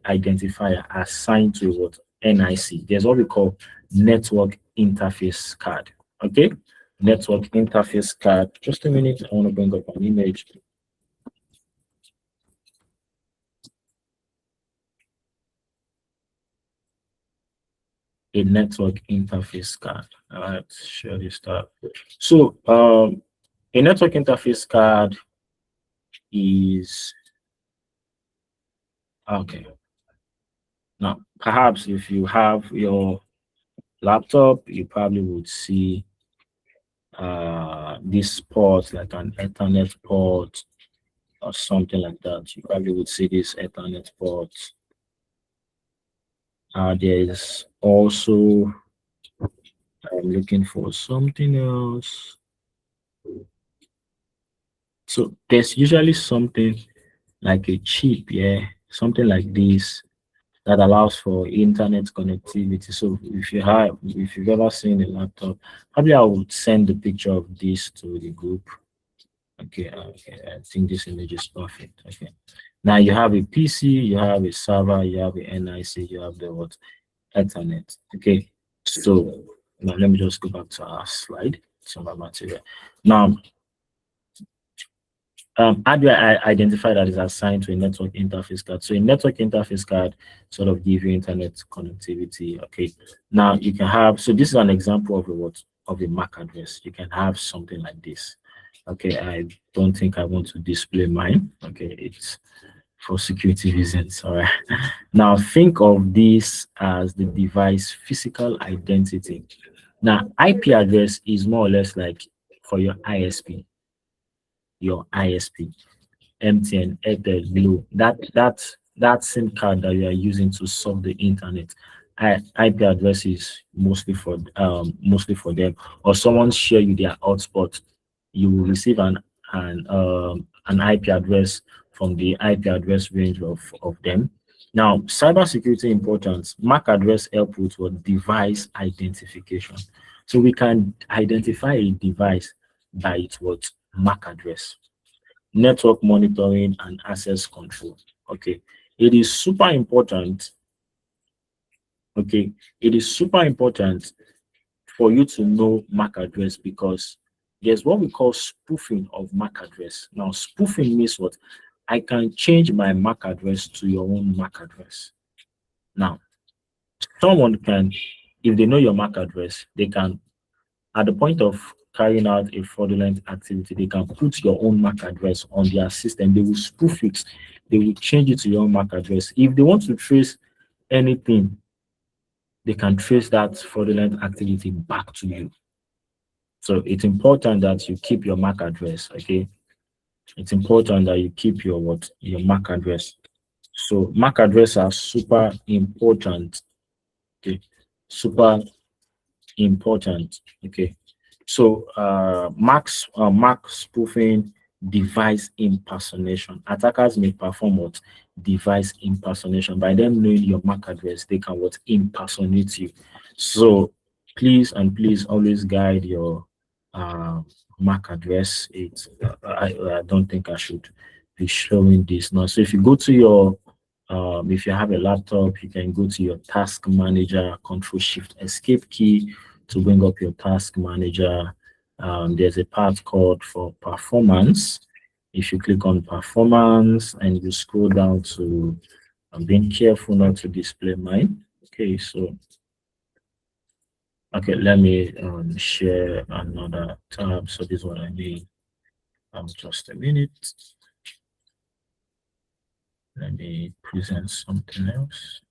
identifier assigned to what NIC. There's what we call network interface card. Okay, network interface card. Just a minute, I want to bring up an image. A network interface card. All right, share this stuff. So, a network interface card is okay. Now, perhaps if you have your laptop, you probably would see this port like an Ethernet port or something like that. You probably would see this Ethernet port. There is also, I'm looking for something else. So there's usually something like a chip, yeah, something like this that allows for internet connectivity. So if you've ever seen a laptop, probably I would send the picture of this to the group. Okay, okay, I think this image is perfect. Okay, now you have a PC, you have a server, you have a NIC, you have the what Ethernet. Okay, so now let me just go back to our slide, some of our material. Now, how do I identify that is assigned to a network interface card? So a network interface card sort of give you internet connectivity. Okay. Now you can have, so this is an example of a what of a MAC address. You can have something like this. Okay, I don't think I want to display mine. Okay, it's for security reasons. All right. Now think of this as the device physical identity. Now IP address is more or less like for your ISP, MTN, Airtel, Glo, that SIM card that you are using to surf the internet. IP address is mostly for them. Or someone share you their hotspot, you will receive an IP address from the IP address range of them. Now, cybersecurity importance, MAC address help with what device identification. So we can identify a device by its what MAC address. Network monitoring and access control. Okay, it is super important. Okay, it is super important for you to know MAC address because there's what we call spoofing of MAC address. Now, spoofing means what? I can change my MAC address to your own MAC address. Now, someone can, if they know your MAC address, they can, at the point of carrying out a fraudulent activity, they can put your own MAC address on their system. They will spoof it. They will change it to your own MAC address. If they want to trace anything, they can trace that fraudulent activity back to you. So it's important that you keep your MAC address, okay? It's important that you keep your MAC address. So MAC address are super important, okay? Super important, okay? So MAC spoofing, device impersonation. Attackers may perform what device impersonation. By them knowing your MAC address, they can what impersonate you. So please always guide your MAC address. I don't think I should be showing this now. So if you go to your if you have a laptop, you can go to your task manager, Control Shift Escape key to bring up your task manager. There's a part called for performance. If you click on performance and you scroll down to, I'm being careful not to display mine. Okay, so okay, let me share another tab. So this is what I mean. Just a minute. Let me present something else.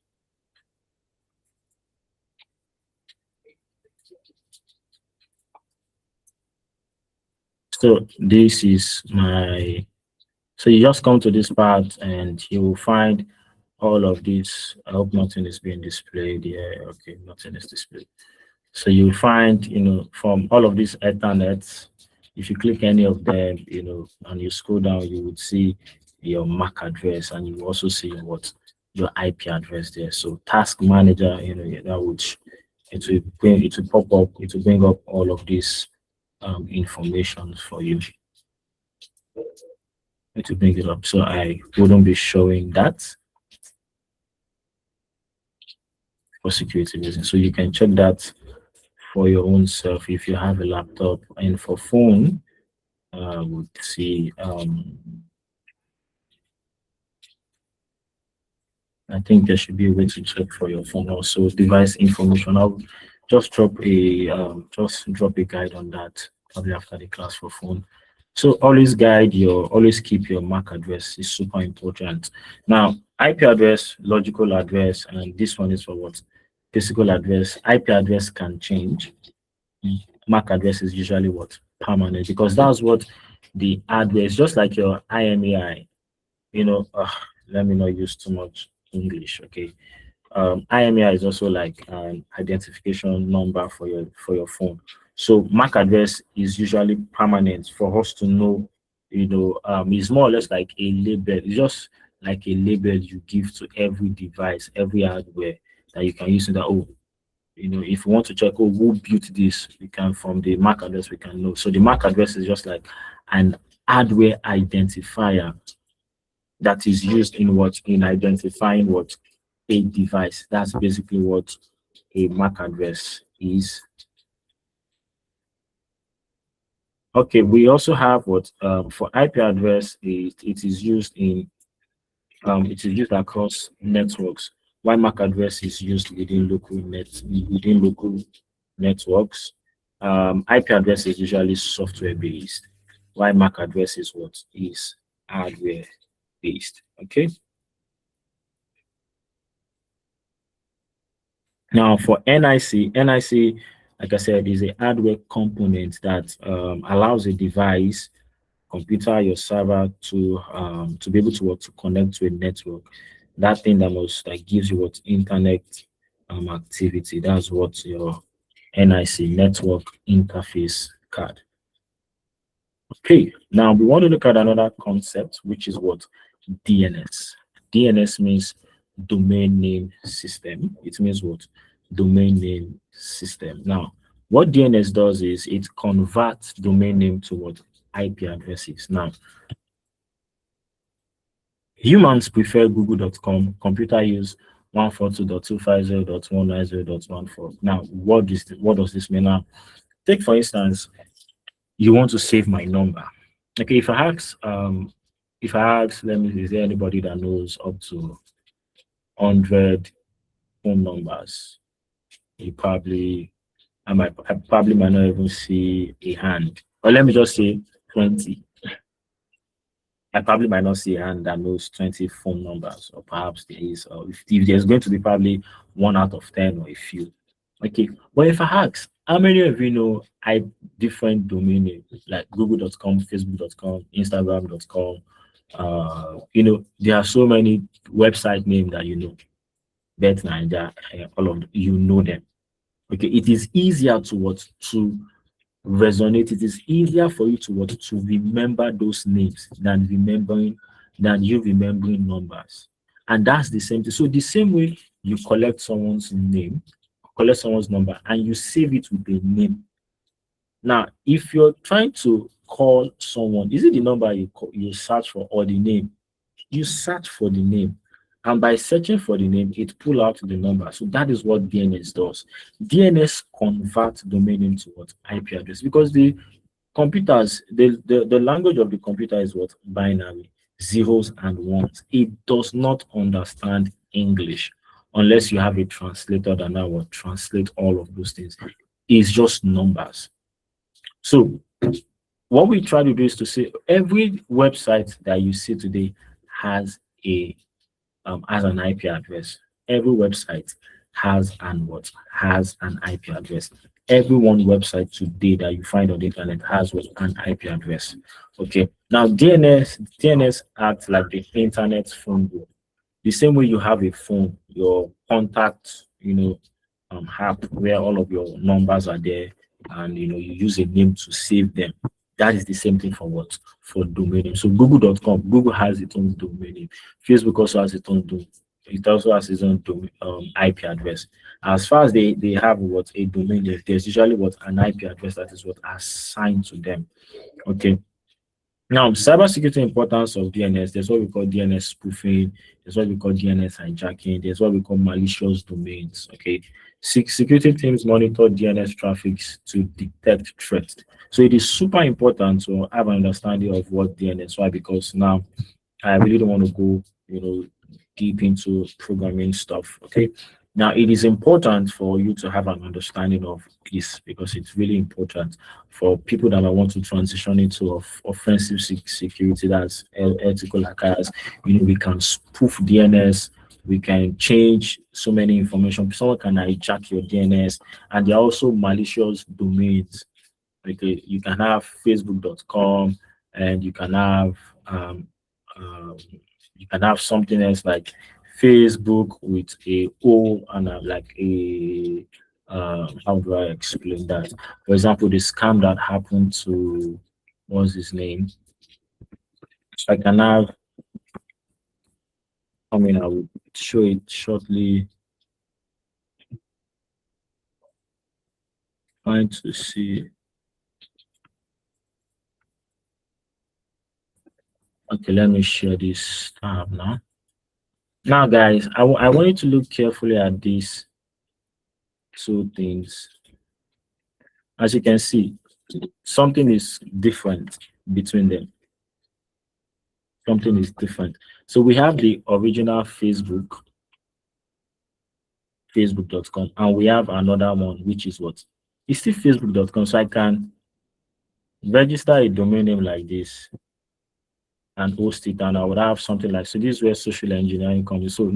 So this is my, so you just come to this part and you will find all of this. I hope nothing is being displayed here. Okay, nothing is displayed. So you find, from all of these Ethernets, if you click any of them, and you scroll down, you would see your MAC address and you also see your IP address there. So task manager, yeah, that would it will pop up, it will bring up all of this information for you. It will bring it up. So I wouldn't be showing that for security reasons. So you can check that for your own self if you have a laptop. And for phone, would see I think there should be a way to check for your phone also device information. I'll just drop a guide on that probably after the class for phone. So always keep your MAC address is super important. Now IP address, logical address, and this one is for what? Physical address. IP address can change. MAC address is usually what? Permanent, because that's what the hardware is, just like your IMEI. You know, let me not use too much English, okay? IMEI is also like an identification number for your phone. So MAC address is usually permanent for us to know. It's more or less like a label. It's just like a label you give to every device, every hardware that you can use in that. Oh, if you want to check, oh, who built this, we can from the MAC address we can know. So the MAC address is just like an hardware identifier that is used in identifying what a device. That's basically what a MAC address is. Okay, we also have what for IP address, it is used across networks. While MAC address is used within local networks. IP address is usually software based, while MAC address is what is hardware based. Okay. Now for NIC, like I said, is a hardware component that allows a device, computer, your server to be able to work to connect to a network. That thing that gives you what internet activity. That's what your NIC, network interface card. Okay, now we want to look at another concept, which is what DNS. DNS means domain name system. It means what? Domain name system. Now, what DNS does is it converts domain name to what? IP addresses. Now, humans prefer google.com, computer use 142.250.190.14. Now, what does this mean? Now, take for instance, you want to save my number. Okay, if I ask, let me see, is there anybody that knows up to 100 phone numbers? I probably might not even see a hand. Or let me just say 20. I probably might not see a hand that knows 20 phone numbers, or perhaps there is, or if there's going to be probably 1 out of 10 or a few. Okay, but if I ask, how many of you know different domain names like google.com, facebook.com, instagram.com? There are so many website names that Bet Ninja, all of you know them. Okay, it is easier to resonate. It is easier for you to remember those names than you remembering numbers. And that's the same thing. So the same way you collect someone's number and you save it with a name. Now, if you're trying to call someone, is it the number you search for or the name? You search for the name. And by searching for the name, it pull out the number. So that is what DNS does. DNS converts domain name to what? IP address. Because the computers, the language of the computer is what? Binary, zeros and ones. It does not understand English unless you have a translator that now will translate all of those things. It's just numbers. So what we try to do is to say every website that you see today has an IP address. Every website has an IP address. Every one website today that you find on the internet has an IP address. Okay. Now DNS acts like the internet phone book. The same way you have a phone, your contact, app where all of your numbers are there, and you use a name to save them. That is the same thing for what? For domain name. So google.com, Google has its own domain name. Facebook also has its own it also has its own IP address. As far as they have what a domain, there's usually what an IP address that is what assigned to them. Okay. Now, cybersecurity importance of DNS, there's what we call DNS spoofing, there's what we call DNS hijacking, there's what we call malicious domains. Okay. Security teams monitor DNS traffic to detect threats. So it is super important to have an understanding of what DNS. Why? Because now I really don't want to go, deep into programming stuff. Okay. Now it is important for you to have an understanding of this because it's really important for people that might want to transition into offensive security, that's ethical hackers. We can spoof DNS, we can change so many information. Someone can hijack your DNS, and there are also malicious domains. Okay, you can have facebook.com, and um, um, you can have something else like Facebook with a O and like a how do I explain that? For example, the scam that happened to what's his name? So I can have, I will show it shortly. Trying to see. Okay, let me share this tab now. Now, guys, I want you to look carefully at these two things. As you can see, something is different between them. Something is different. So we have the original facebook.com, and we have another one, which is what? It's still facebook.com. So I can register a domain name like this and host it, and I would have something like, so this is where social engineering comes in. So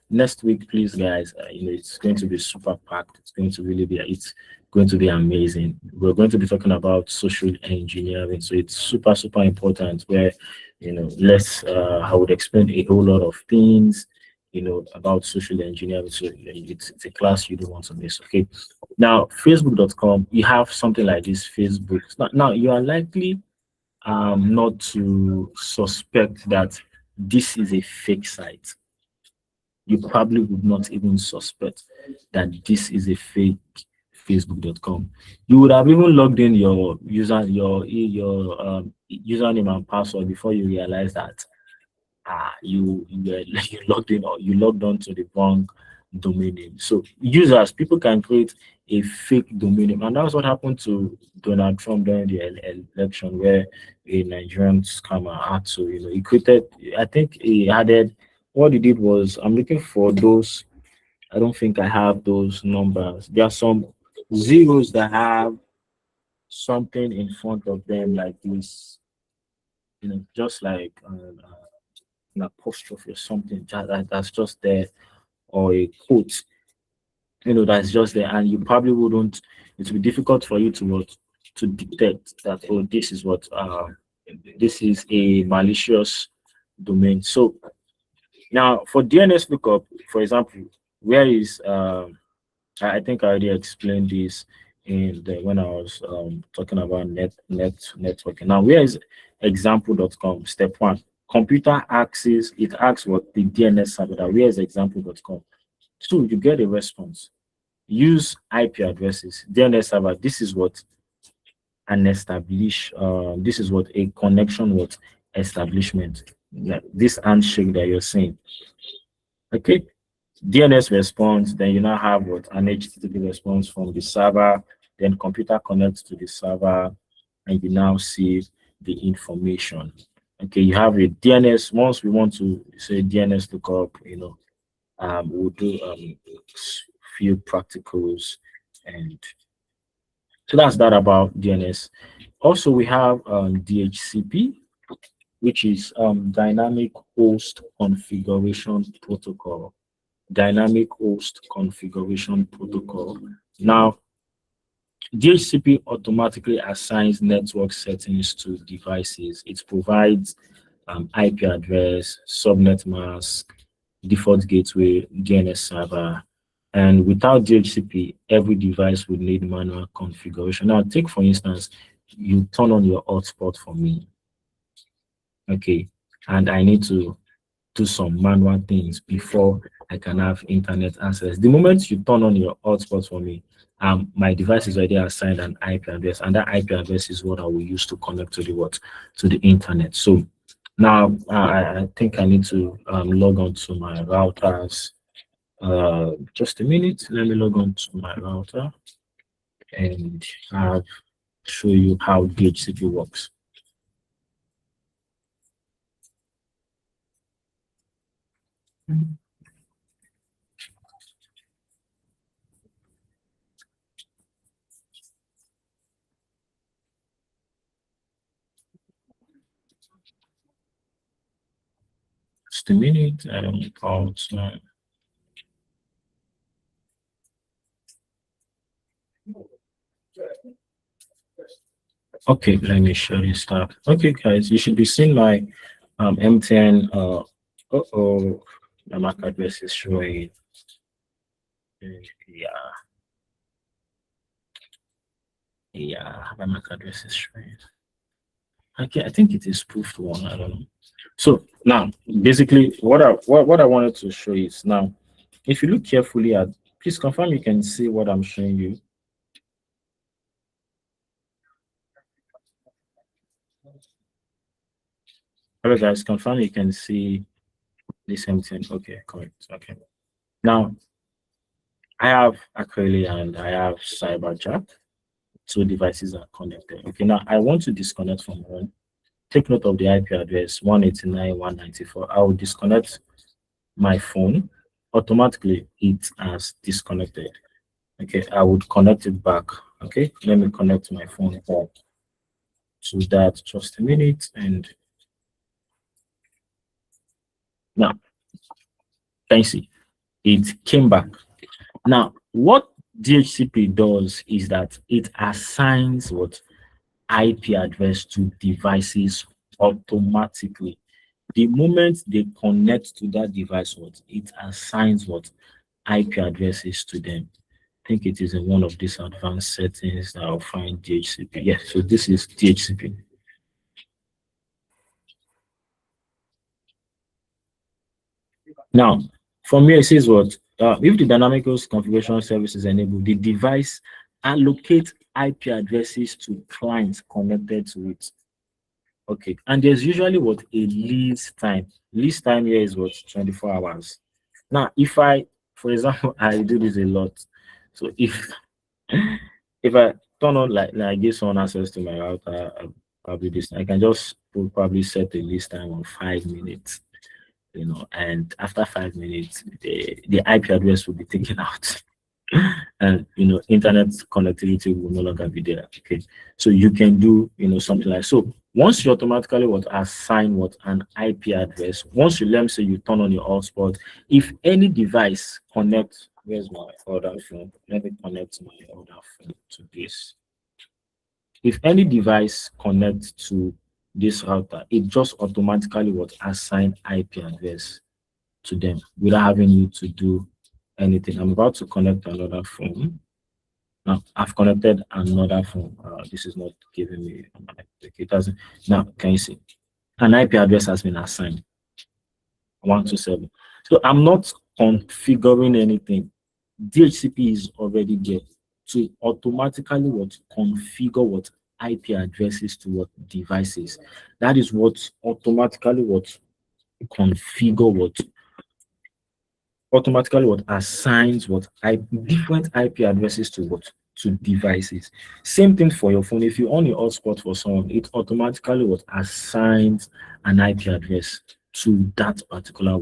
next week, please guys, it's going to be super packed. It's going to really be, it's going to be amazing. We're going to be talking about social engineering, so it's super important, where let's I would explain a whole lot of things about social engineering. So it's a class you don't want to miss. Okay, now facebook.com, you have something like this. Facebook, now you are likely not to suspect that this is a fake site. You probably would not even suspect that this is a fake facebook.com. You would have even logged in your username and password before you realize that you logged in, or you logged on to the wrong domain name. So people can create a fake domain name, and that's what happened to Donald Trump during the election, where a Nigerian scammer had to, he created, I think he added, what he did was, I'm looking for those, I don't think I have those numbers. There are some zeros that have something in front of them like this, just like an apostrophe or something that's just there, or a quote, that's just there, and you probably wouldn't. It will be difficult for you to detect that. Oh, this is a malicious domain. So now for DNS lookup, for example, where is I think I already explained this when I was talking about networking. Now, where is example.com? Step one, computer access. It asks what the DNS server. Where is example.com? Two, you get a response. Use IP addresses. DNS server. This is what an establish. This is what a connection what establishment. Yeah, this handshake that you're saying. Okay. DNS response, then you now have what an HTTP response from the server, then computer connects to the server, and you now see the information. Okay, you have a DNS. Once we want to say DNS lookup, we'll do few practicals, and so that's that about DNS. Also, we have DHCP, which is dynamic host configuration protocol. Dynamic host configuration protocol. Now, DHCP automatically assigns network settings to devices. It provides IP address, subnet mask, default gateway, DNS server. And without DHCP, every device would need manual configuration. Now, take for instance, you turn on your hotspot for me. Okay, and I need to do some manual things before I can have internet access. The moment you turn on your hotspot for me, my device is already assigned an IP address, and that IP address is what I will use to connect to the what to the internet. So now I think I need to log on to my routers. Just a minute. Let me log on to my router and show you how DHCP works. Just a minute. I don't out. Okay, let me show you stuff. Okay, guys, you should be seeing my MTN. Oh, my MAC address is showing. Yeah, my MAC address is showing. Okay, I think it is proof one. I don't know. So now, basically, what I wanted to show you is now, if you look carefully at, please confirm you can see what I'm showing you. Hello, guys, confirm you can see the same thing. Okay, correct. Okay. Now, I have Acrylic and I have CyberJack. Two devices are connected. Okay, now I want to disconnect from one. Take note of the IP address 189.194. I will disconnect my phone. Automatically, it has disconnected. Okay, I would connect it back. Okay, let me connect my phone back to that. Just a minute. And now, can you see? It came back. Now, what DHCP does is that it assigns what IP address to devices automatically. The moment they connect to that device, what it assigns what IP addresses to them. I think it is in one of these advanced settings that I'll find DHCP. Yes, so this is DHCP. Now, from here, it says what? If the dynamic host configuration service is enabled, the device allocates IP addresses to clients connected to it. Okay, and there's usually what a lease time. Lease time here is what 24 hours. Now, if I, for example, I do this a lot. So if I turn on like I give someone access to my router, probably this, I can just probably set a lease time of 5 minutes. And after 5 minutes, the IP address will be taken out. And internet connectivity will no longer be there. Okay, so you can do something like so. Once you automatically assign an IP address, once you let me say you turn on your hotspot, if any device connects, where's my other phone? Let me connect my other phone to this. If any device connects to this router, it just automatically assign IP address to them without having you to do anything. I'm about to connect another phone. Now I've connected another phone. This is not giving me it doesn't. Now can you see? An IP address has been assigned 127. So I'm not configuring anything. DHCP is already there to automatically configure IP addresses to devices. That is what automatically configure automatically assigns different IP addresses to devices. Same thing for your phone. If you own your hotspot for someone, it automatically assigns an IP address to that particular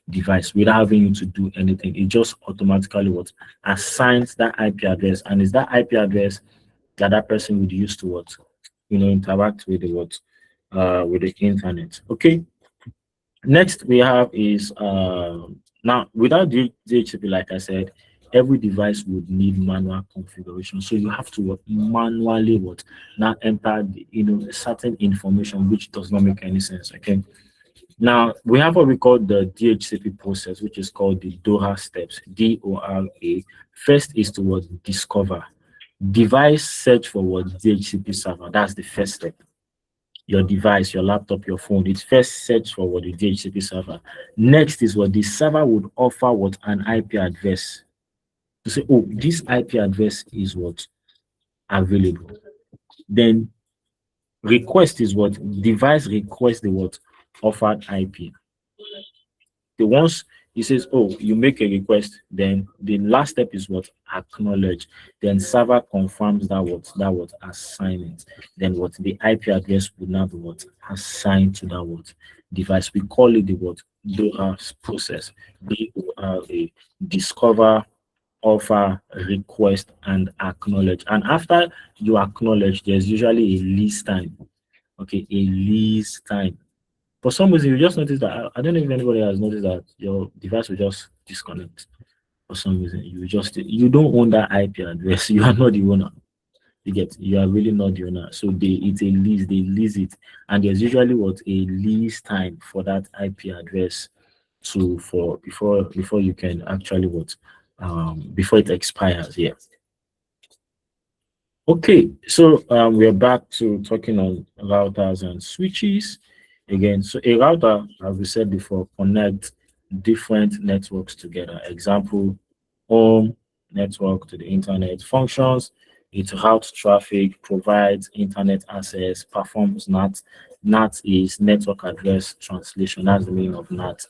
device without having you to do anything. It just automatically assigns that IP address, and is that IP address that person would use to interact with the internet. Okay. Next we have is now without DHCP, like I said, every device would need manual configuration. So you have to manually now enter certain information which does not make any sense. Okay. Now we have what we call the DHCP process, which is called the DORA steps. DORA. First is to discover. Device search for DHCP server. That's the first step. your device, your laptop, your phone, it first search for what the DHCP server. Next is what the server would offer what an IP address to say, oh, this IP address is what available. Then request is what device request the what offered IP. The once he says, oh, you make a request, then the last step is what acknowledge. Then server confirms that what assignment. Then what the IP address would now be what assigned to that what device. We call it the what DOA process. DORA, discover, offer, request, and acknowledge. And after you acknowledge, there's usually a lease time. Okay, a lease time. For some reason, you just notice that I don't know if anybody has noticed that your device will just disconnect. For some reason, you don't own that IP address. You are not the owner. You are really not the owner. So it's a lease. They lease it, and there's usually what a lease time for that IP address to for before you can actually what before it expires. Yeah. Okay, so we're back to talking on routers and switches again. So a router, as we said before, connect different networks together. Example, home network to the internet functions. It routes traffic, provides internet access, performs NAT. NAT is network address translation. That's the meaning of NAT,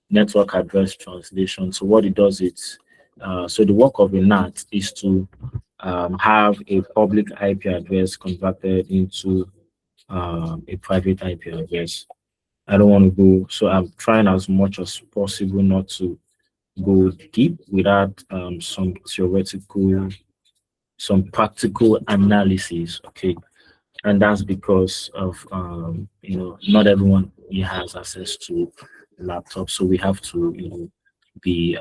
network address translation. So what it does is, so the work of a NAT is to have a public IP address converted into a private IP address. I don't want to go, so I'm trying as much as possible not to go deep without some practical analysis. Okay, and that's because of not everyone has access to laptops, so we have to be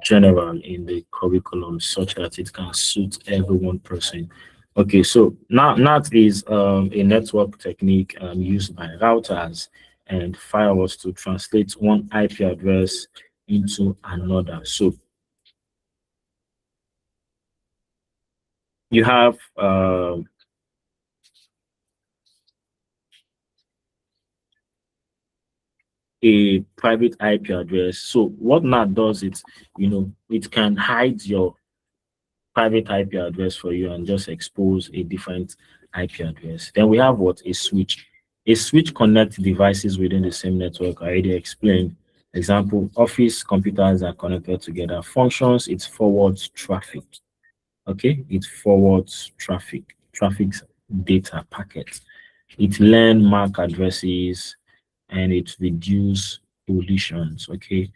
general in the curriculum such that it can suit every one person. Okay, so now NAT is a network technique used by routers and firewalls to translate one IP address into another. So you have a private IP address. So what NAT does is, it can hide your private IP address for you and just expose a different IP address. Then we have what a switch. A switch connects devices within the same network. I already explained. Example, office computers are connected together. Functions, it forwards traffic. Okay, it forwards traffic data packets. It learn MAC addresses and it reduce collisions. Okay,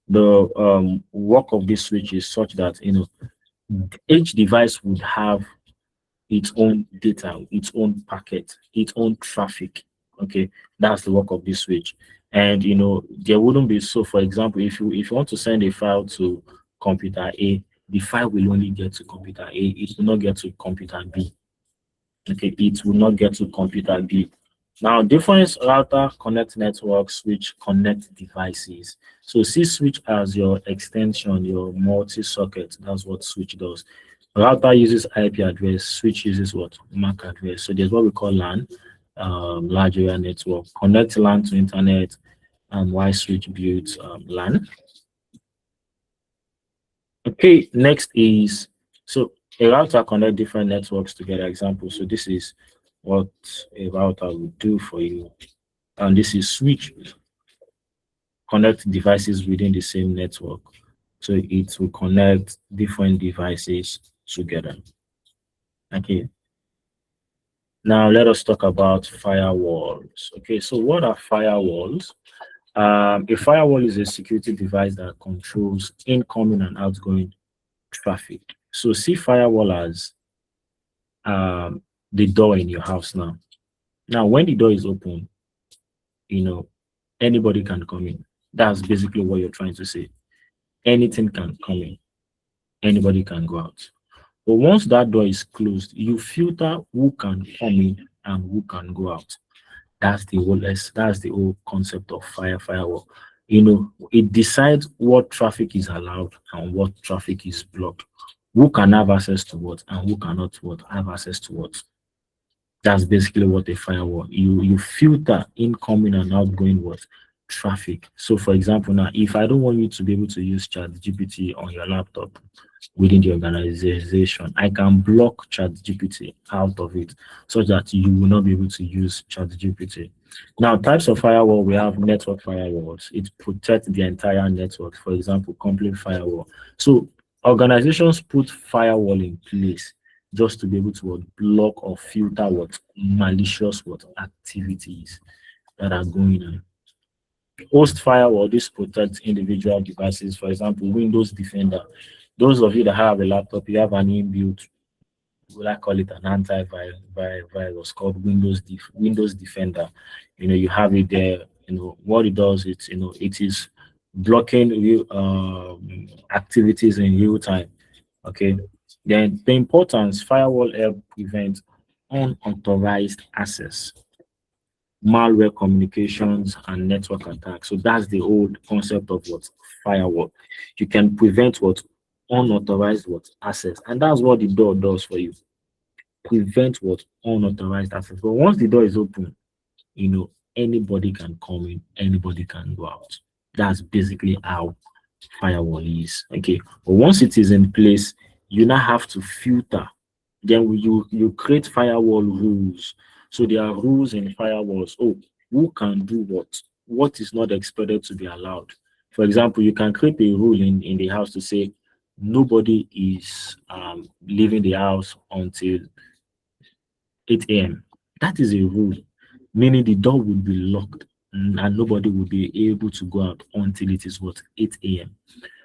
the work of this switch is such that each device would have its own data, its own packet, its own traffic. Okay, that's the work of this switch. And there wouldn't be, so for example, if you want to send a file to computer A, the file will only get to computer A, it will not get to computer B. Okay, it will not get to computer B. Now, different router connect networks which connect devices. So see switch as your extension, your multi-socket. That's what switch does. Router uses IP address, switch uses what? MAC address. So there's what we call LAN, large area network. Connect LAN to internet, and why switch builds LAN. Okay, next is, so a router connect different networks together. Example, so this is what a router will do for you. And this is switch, connect devices within the same network. So it will connect different devices together. Okay. Now let us talk about firewalls. Okay, so what are firewalls? A firewall is a security device that controls incoming and outgoing traffic. So see firewall as the door in your house now. Now, when the door is open, anybody can come in. That's basically what you're trying to say. Anything can come in. Anybody can go out. But once that door is closed, you filter who can come in and who can go out. That's the whole concept of firewall. It decides what traffic is allowed and what traffic is blocked. Who can have access to what and who cannot have access to what. That's basically what a firewall. You filter incoming and outgoing what traffic. So for example, now if I don't want you to be able to use ChatGPT on your laptop within the organization, I can block ChatGPT out of it so that you will not be able to use ChatGPT. Now, types of firewall, we have network firewalls. It protects the entire network. For example, complete firewall. So organizations put firewall in place just to be able to block or filter what malicious what activities that are going on. Host firewall, this protects individual devices. For example, Windows Defender. Those of you that have a laptop, you have an inbuilt, will I call it an antivirus called Windows Defender. You have it there. What it does, it is blocking activities in real time. Okay. Then the importance, firewall help prevent unauthorized access, malware communications, and network attacks. So that's the old concept of what firewall. You can prevent what unauthorized what access, and that's what the door does for you. Prevent what unauthorized access. But once the door is open, anybody can come in, anybody can go out. That's basically how firewall is. Okay. But once it is in place, you now have to filter. Then you create firewall rules. So there are rules in firewalls. Oh, who can do what? What is not expected to be allowed? For example, you can create a rule in the house to say nobody is leaving the house until 8 a.m. That is a rule, meaning the door will be locked and nobody will be able to go out until it is what 8 a.m.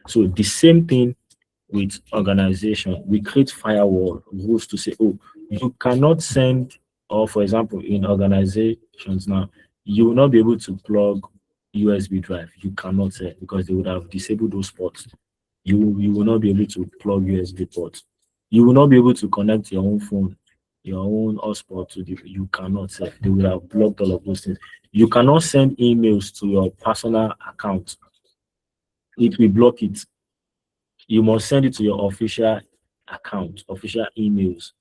So the same thing with organization. We create firewall rules to say, oh, you cannot send, or for example, in organizations now, you will not be able to plug USB drive. You cannot say because they would have disabled those ports. You will not be able to plug USB ports. You will not be able to connect your own phone, your own hotspot to the. You cannot say they will have blocked all of those things. You cannot send emails to your personal account. It will block it. You must send it to your official account, official emails,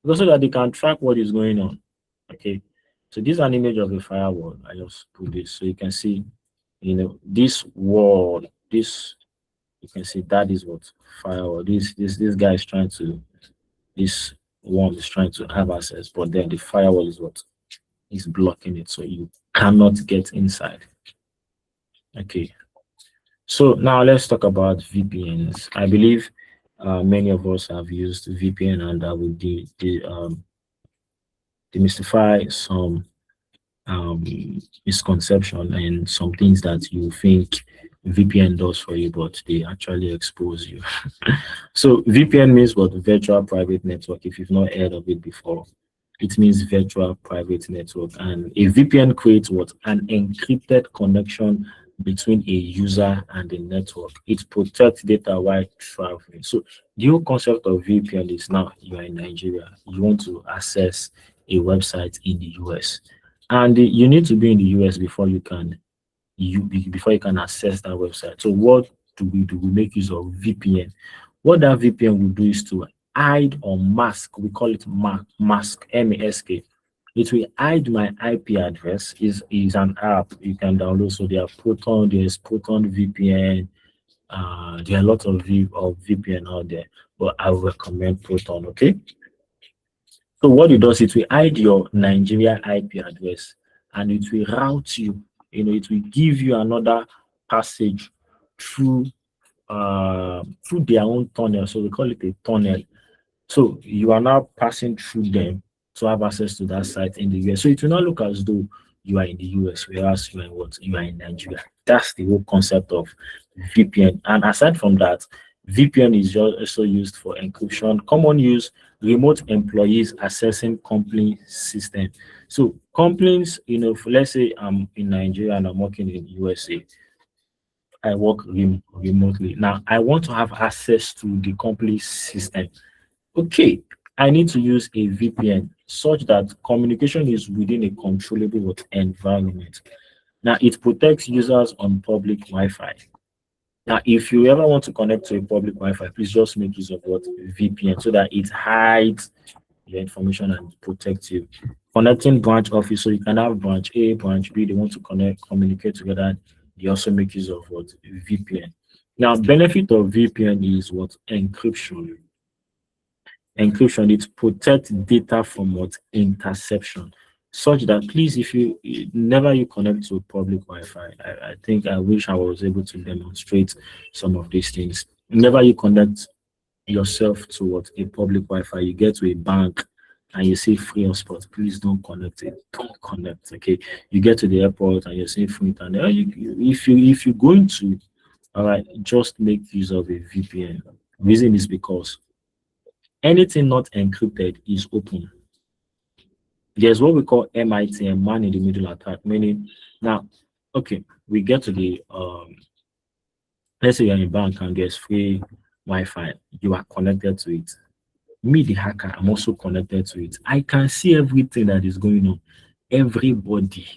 because so that they can track what is going on. Okay. So this is an image of a firewall. I just put this so you can see, this wall, this you can see that is what firewall. This guy is trying to this worm is trying to have access, but then the firewall is what is blocking it, so you cannot get inside. Okay. So now let's talk about VPNs. I believe many of us have used VPN, and I will demystify some um, misconception and some things that you think VPN does for you, but they actually expose you. So VPN means what? Virtual private network. If you've not heard of it before, it means virtual private network. And a VPN creates what? An encrypted connection between a user and the network. It protects data while traveling. So the whole concept of VPN is now you are in Nigeria, you want to access a website in the US, and you need to be in the US before before you can access that website. So what do we do? We make use of VPN. What that VPN will do is to hide or mask. We call it mask, M-A-S-K. It will hide my IP address. Is an app you can download. So there's Proton VPN. There are a lot of VPN out there, but I will recommend Proton. Okay. So what it does, it will hide your Nigeria IP address and it will route you. It will give you another passage through through their own tunnel. So we call it a tunnel. So you are now passing through them to have access to that site in the US. So it will not look as though you are in the US, whereas you are in what? You are in Nigeria. That's the whole concept of VPN. And aside from that, VPN is also used for encryption, common use, remote employees accessing company system. So companies, let's say I'm in Nigeria and I'm working in USA. I work remotely. Now I want to have access to the company system. Okay, I need to use a VPN such that communication is within a controllable environment. Now, it protects users on public Wi-Fi. Now, if you ever want to connect to a public Wi-Fi, please just make use of what VPN so that it hides your information and protect you. Connecting branch office, so you can have branch A, branch B, they want to connect, communicate together. They also make use of what? VPN. Now, benefit of VPN is what? Encryption. Encryption, it protects data from what? Interception. Such that please, if you never you connect to public Wi-Fi, I think I wish I was able to demonstrate some of these things. Whenever you connect yourself to what? A public Wi-Fi, you get to a bank and you see free hotspot, please don't connect it. Don't connect. Okay. You get to the airport and you're seeing free internet. If you're going to, all right, just make use of a VPN. Reason is because anything not encrypted is open. There's what we call MITM, man in the middle attack, meaning now, okay, we get to the let's say you're in a bank and there's free Wi-Fi, you are connected to it. Me, the hacker, I'm also connected to it. I can see everything that is going on. Everybody,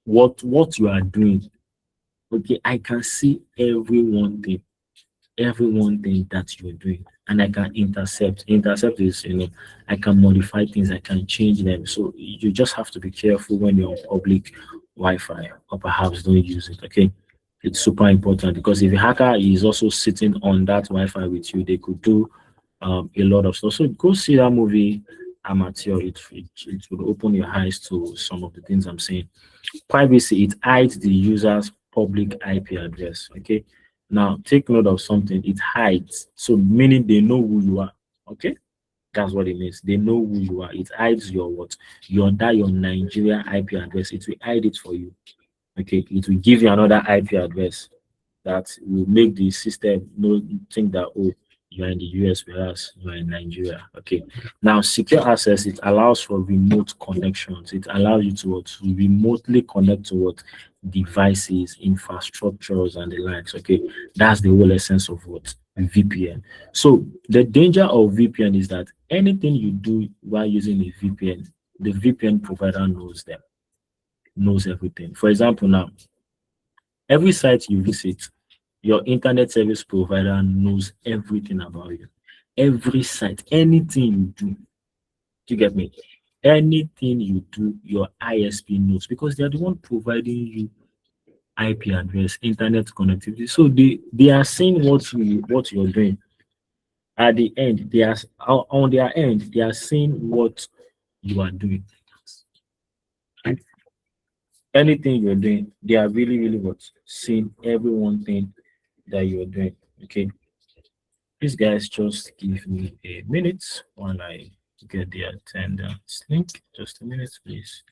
what you are doing. Okay, I can see every one thing that you're doing, and I can intercept. Intercept is, I can modify things, I can change them. So you just have to be careful when you're on public Wi-Fi, or perhaps don't use it. Okay, it's super important because if a hacker is also sitting on that Wi-Fi with you, they could do a lot of stuff. So go see that movie Amateur. It would open your eyes to some of the things I'm saying. Privacy, it hides the user's public IP address. Okay. Now take note of something. It hides. So meaning they know who you are. Okay. That's what it means. They know who you are. It hides your what? Your Nigeria IP address. It will hide it for you. Okay. It will give you another IP address that will make the system know think that, oh, you're in the US whereas you're in Nigeria. Okay. Now secure access, it allows for remote connections. It allows you to remotely connect to what? Devices, infrastructures, and the likes. Okay. That's the whole essence of what? VPN. So the danger of VPN is that anything you do while using a VPN, the VPN provider knows them, knows everything. For example, now every site you visit, your internet service provider knows everything about you. Every site, anything you do, you get me? Anything you do, your ISP knows because they are the one providing you IP address, internet connectivity. So they are seeing what you're doing. At the end, they are on their end, they are seeing what you are doing. Anything you're doing, they are really, really what? Seeing every one thing that you're doing. Okay. Please, guys, just give me a minute while I get the attendance link. Just a minute, please.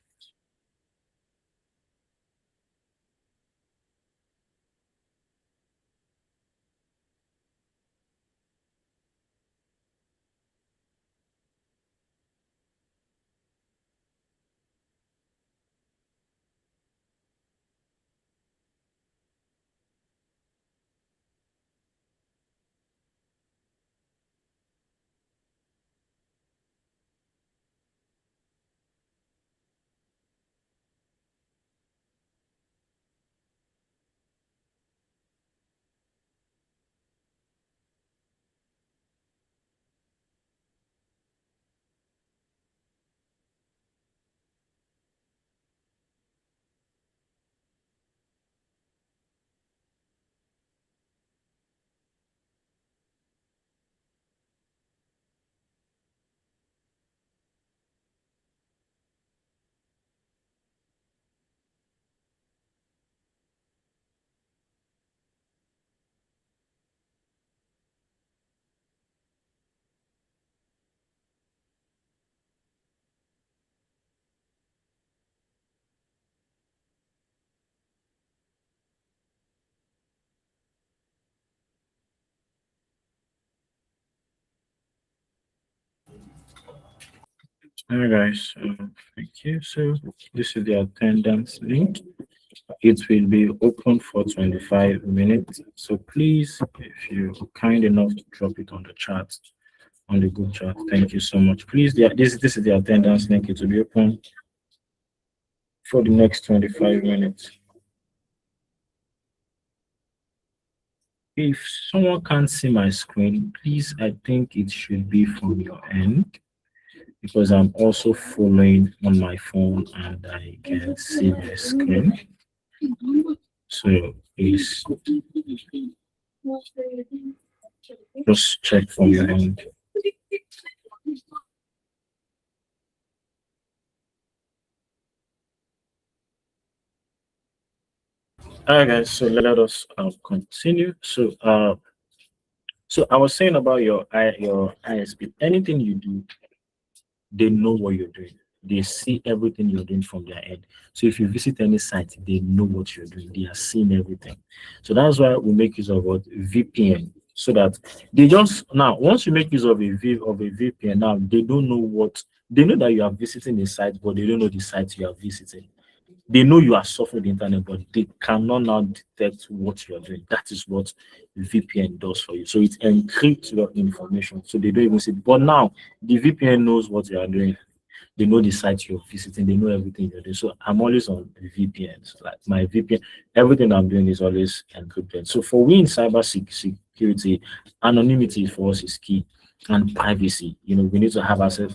All right, guys. Thank you. So this is the attendance link. It will be open for 25 minutes. So please, if you're kind enough to drop it on the chat, on the group chat, thank you so much. Please, this is the attendance link. It will be open for the next 25 minutes. If someone can't see my screen, please, I think it should be from your end. because I'm also following on my phone and I can see the screen. So please just check from your end. Alright guys, so let us continue. So I was saying about your ISP. Anything you do, they know what you're doing. They see everything you're doing from their end. So if you visit any site, they know what you're doing. They are seeing everything. So that's why we make use of what VPN. So that they just now once you make use of a VPN, now they don't know what they know that you are visiting a site, but they don't know the site you are visiting. They know you are surfing the internet, but they cannot now detect what you are doing. That is what VPN does for you. So it encrypts your information. So they don't even see. But now the VPN knows what you are doing. They know the site you're visiting, they know everything you're doing. So I'm always on VPNs. Like my VPN, everything I'm doing is always encrypted. So for we in security, anonymity for us is key, and privacy. We need to have access.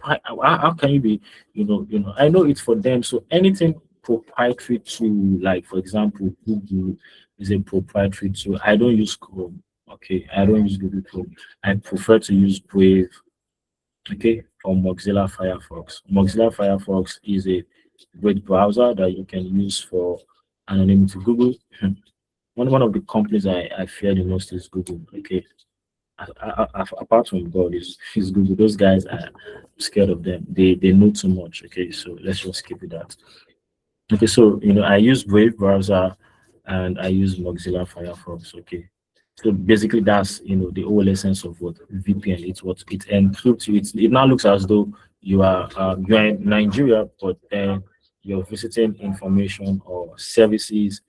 How can you be, I know it's for them. So anything proprietary to, like for example, Google is a proprietary tool. I don't use Chrome. Okay, I don't use Google Chrome. I prefer to use Brave, okay, or Mozilla Firefox. Mozilla Firefox is a great browser that you can use for anonymity. Google, one of the companies I fear the most is Google. Okay, apart from God is Google. Those guys are scared of them. They know too much. Okay, so let's just keep it that. Okay, so I use Brave browser and I use Mozilla Firefox. Okay, so basically that's the whole essence of what VPN. It's what it encrypts you. It now looks as though you're in Nigeria, but then you're visiting information or services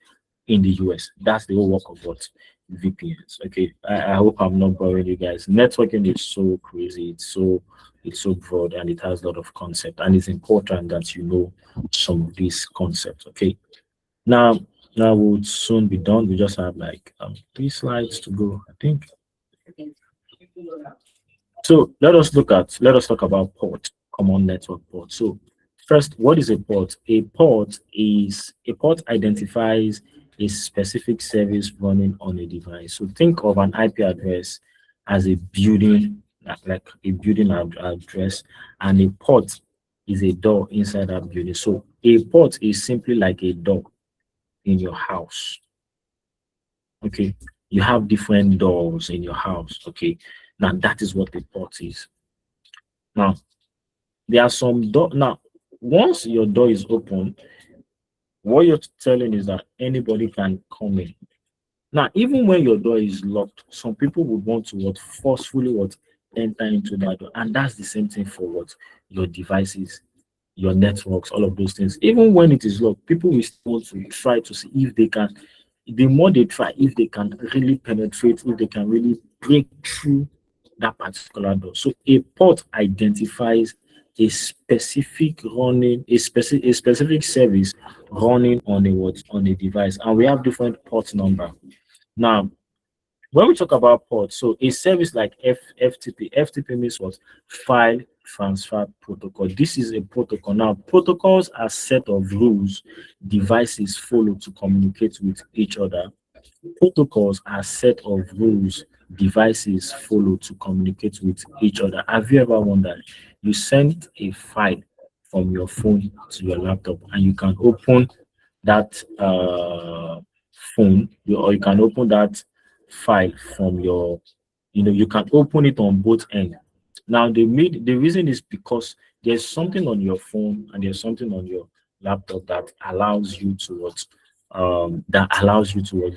in the US. That's the whole work of what VPNs. Okay, I hope I'm not boring you guys. Networking is so crazy. It's so broad and it has a lot of concept, and it's important that you know some of these concepts. Okay, now now we'll soon be done. We just have like 3 slides to go, I think. So let us talk about port, common network port. So first, what is a port? A port identifies a specific service running on a device. So think of an IP address as a building, like a building address, and a port is a door inside that building. So a port is simply like a door in your house. Okay, you have different doors in your house. Okay, now that is what a port is. Now there are some door. Now once your door is open, what you're telling is that anybody can come in. Now even when your door is locked, some people would want to what forcefully what enter into that door, and that's the same thing for what your devices, your networks, all of those things. Even when it is locked, people will still want to try to see if they can. The more they try, if they can really penetrate, if they can really break through that particular door. So a port identifies a specific service running on a device, and we have different port number. Now, when we talk about ports, so a service like FTP means what? File Transfer Protocol. This is a protocol. Now, protocols are set of rules devices follow to communicate with each other. Protocols are set of rules devices follow to communicate with each other. Have you ever wondered? You send a file from your phone to your laptop, and you can open that phone, or you can open that file from you can open it on both ends. Now, the reason is because there's something on your phone and there's something on your laptop that allows you to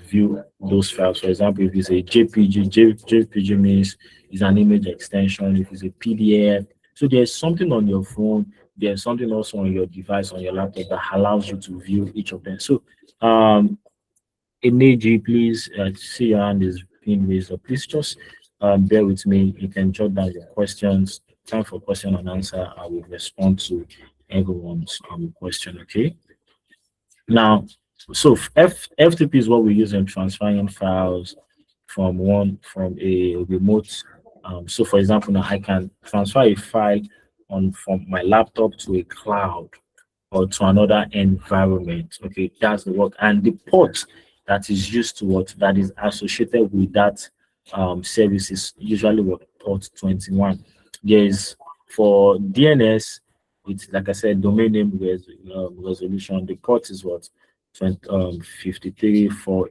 view those files. For example, if it's a JPG, JPG means is an image extension. If it's a PDF, so there's something on your phone. There's something also on your device, on your laptop, that allows you to view each of them. So, Eneji, please, see your hand is being raised up. Please just bear with me. You can jot down your questions. Time for question and answer. I will respond to everyone's question. Okay. Now, so FTP is what we use in transferring files from a remote. So, for example, now I can transfer a file on from my laptop to a cloud or to another environment. Okay, that's the work. And the port that is used to what that is associated with that service is usually what port 21. There is for DNS, it's like I said, domain name resolution. The port is what 53 for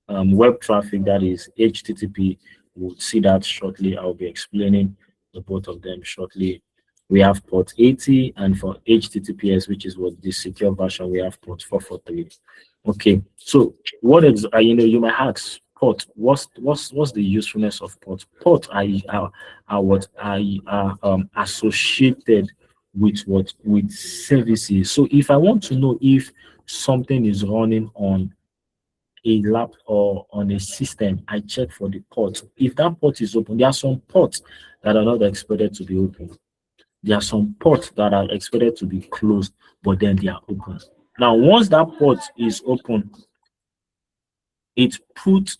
web traffic, that is HTTP. We'll see that shortly. I'll be explaining the both of them shortly. We have port 80, and for HTTPS, which is what the secure version, we have port 443. Okay, so what is you might ask port? What's the usefulness of port? Port are what are associated with what with services. So if I want to know if something is running on a lap or on a system, I check for the port. If that port is open, there are some ports that are not expected to be open. There are some ports that are expected to be closed, but then they are open. Now, once that port is open, it puts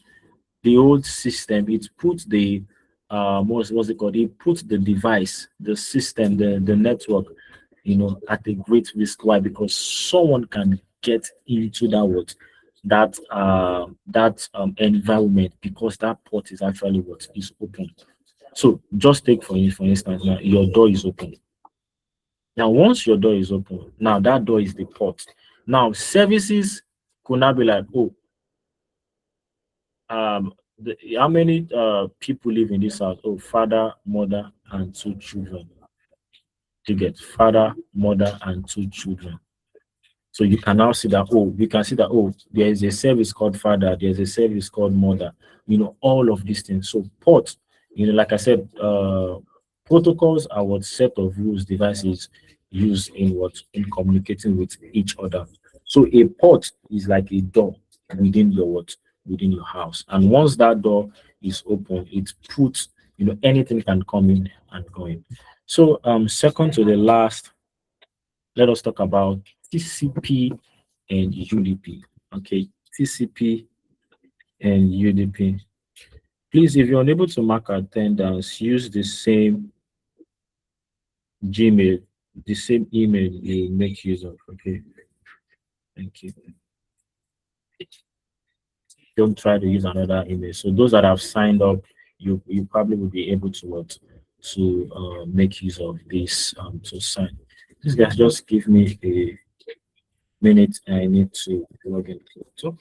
the old system, it puts the what's it called? It puts the device, the system, the network, at a great risk. Why? Because someone can get into that environment because that port is actually what is open. So just take for instance now your door is open. Now once your door is open, now that door is the port. Now services could now be like, oh, how many people live in this house? Oh, father, mother, and two children. You get father, mother, and two children. So you can now see that, oh, we can see that, oh, there is a service called father, there's a service called mother, all of these things. So port, like I said, protocols are what set of rules devices use in communicating with each other. So a port is like a door within within your house. And once that door is open, it puts, anything can come in and go in. So second to the last, let us talk about TCP and UDP. Okay, TCP and UDP. Please, if you're unable to mark attendance, use the same Gmail, the same email you make use of. Okay, thank you. Don't try to use another email. So those that have signed up, you probably will be able to make use of this to sign. These guys just give me a minute. I need to log into it.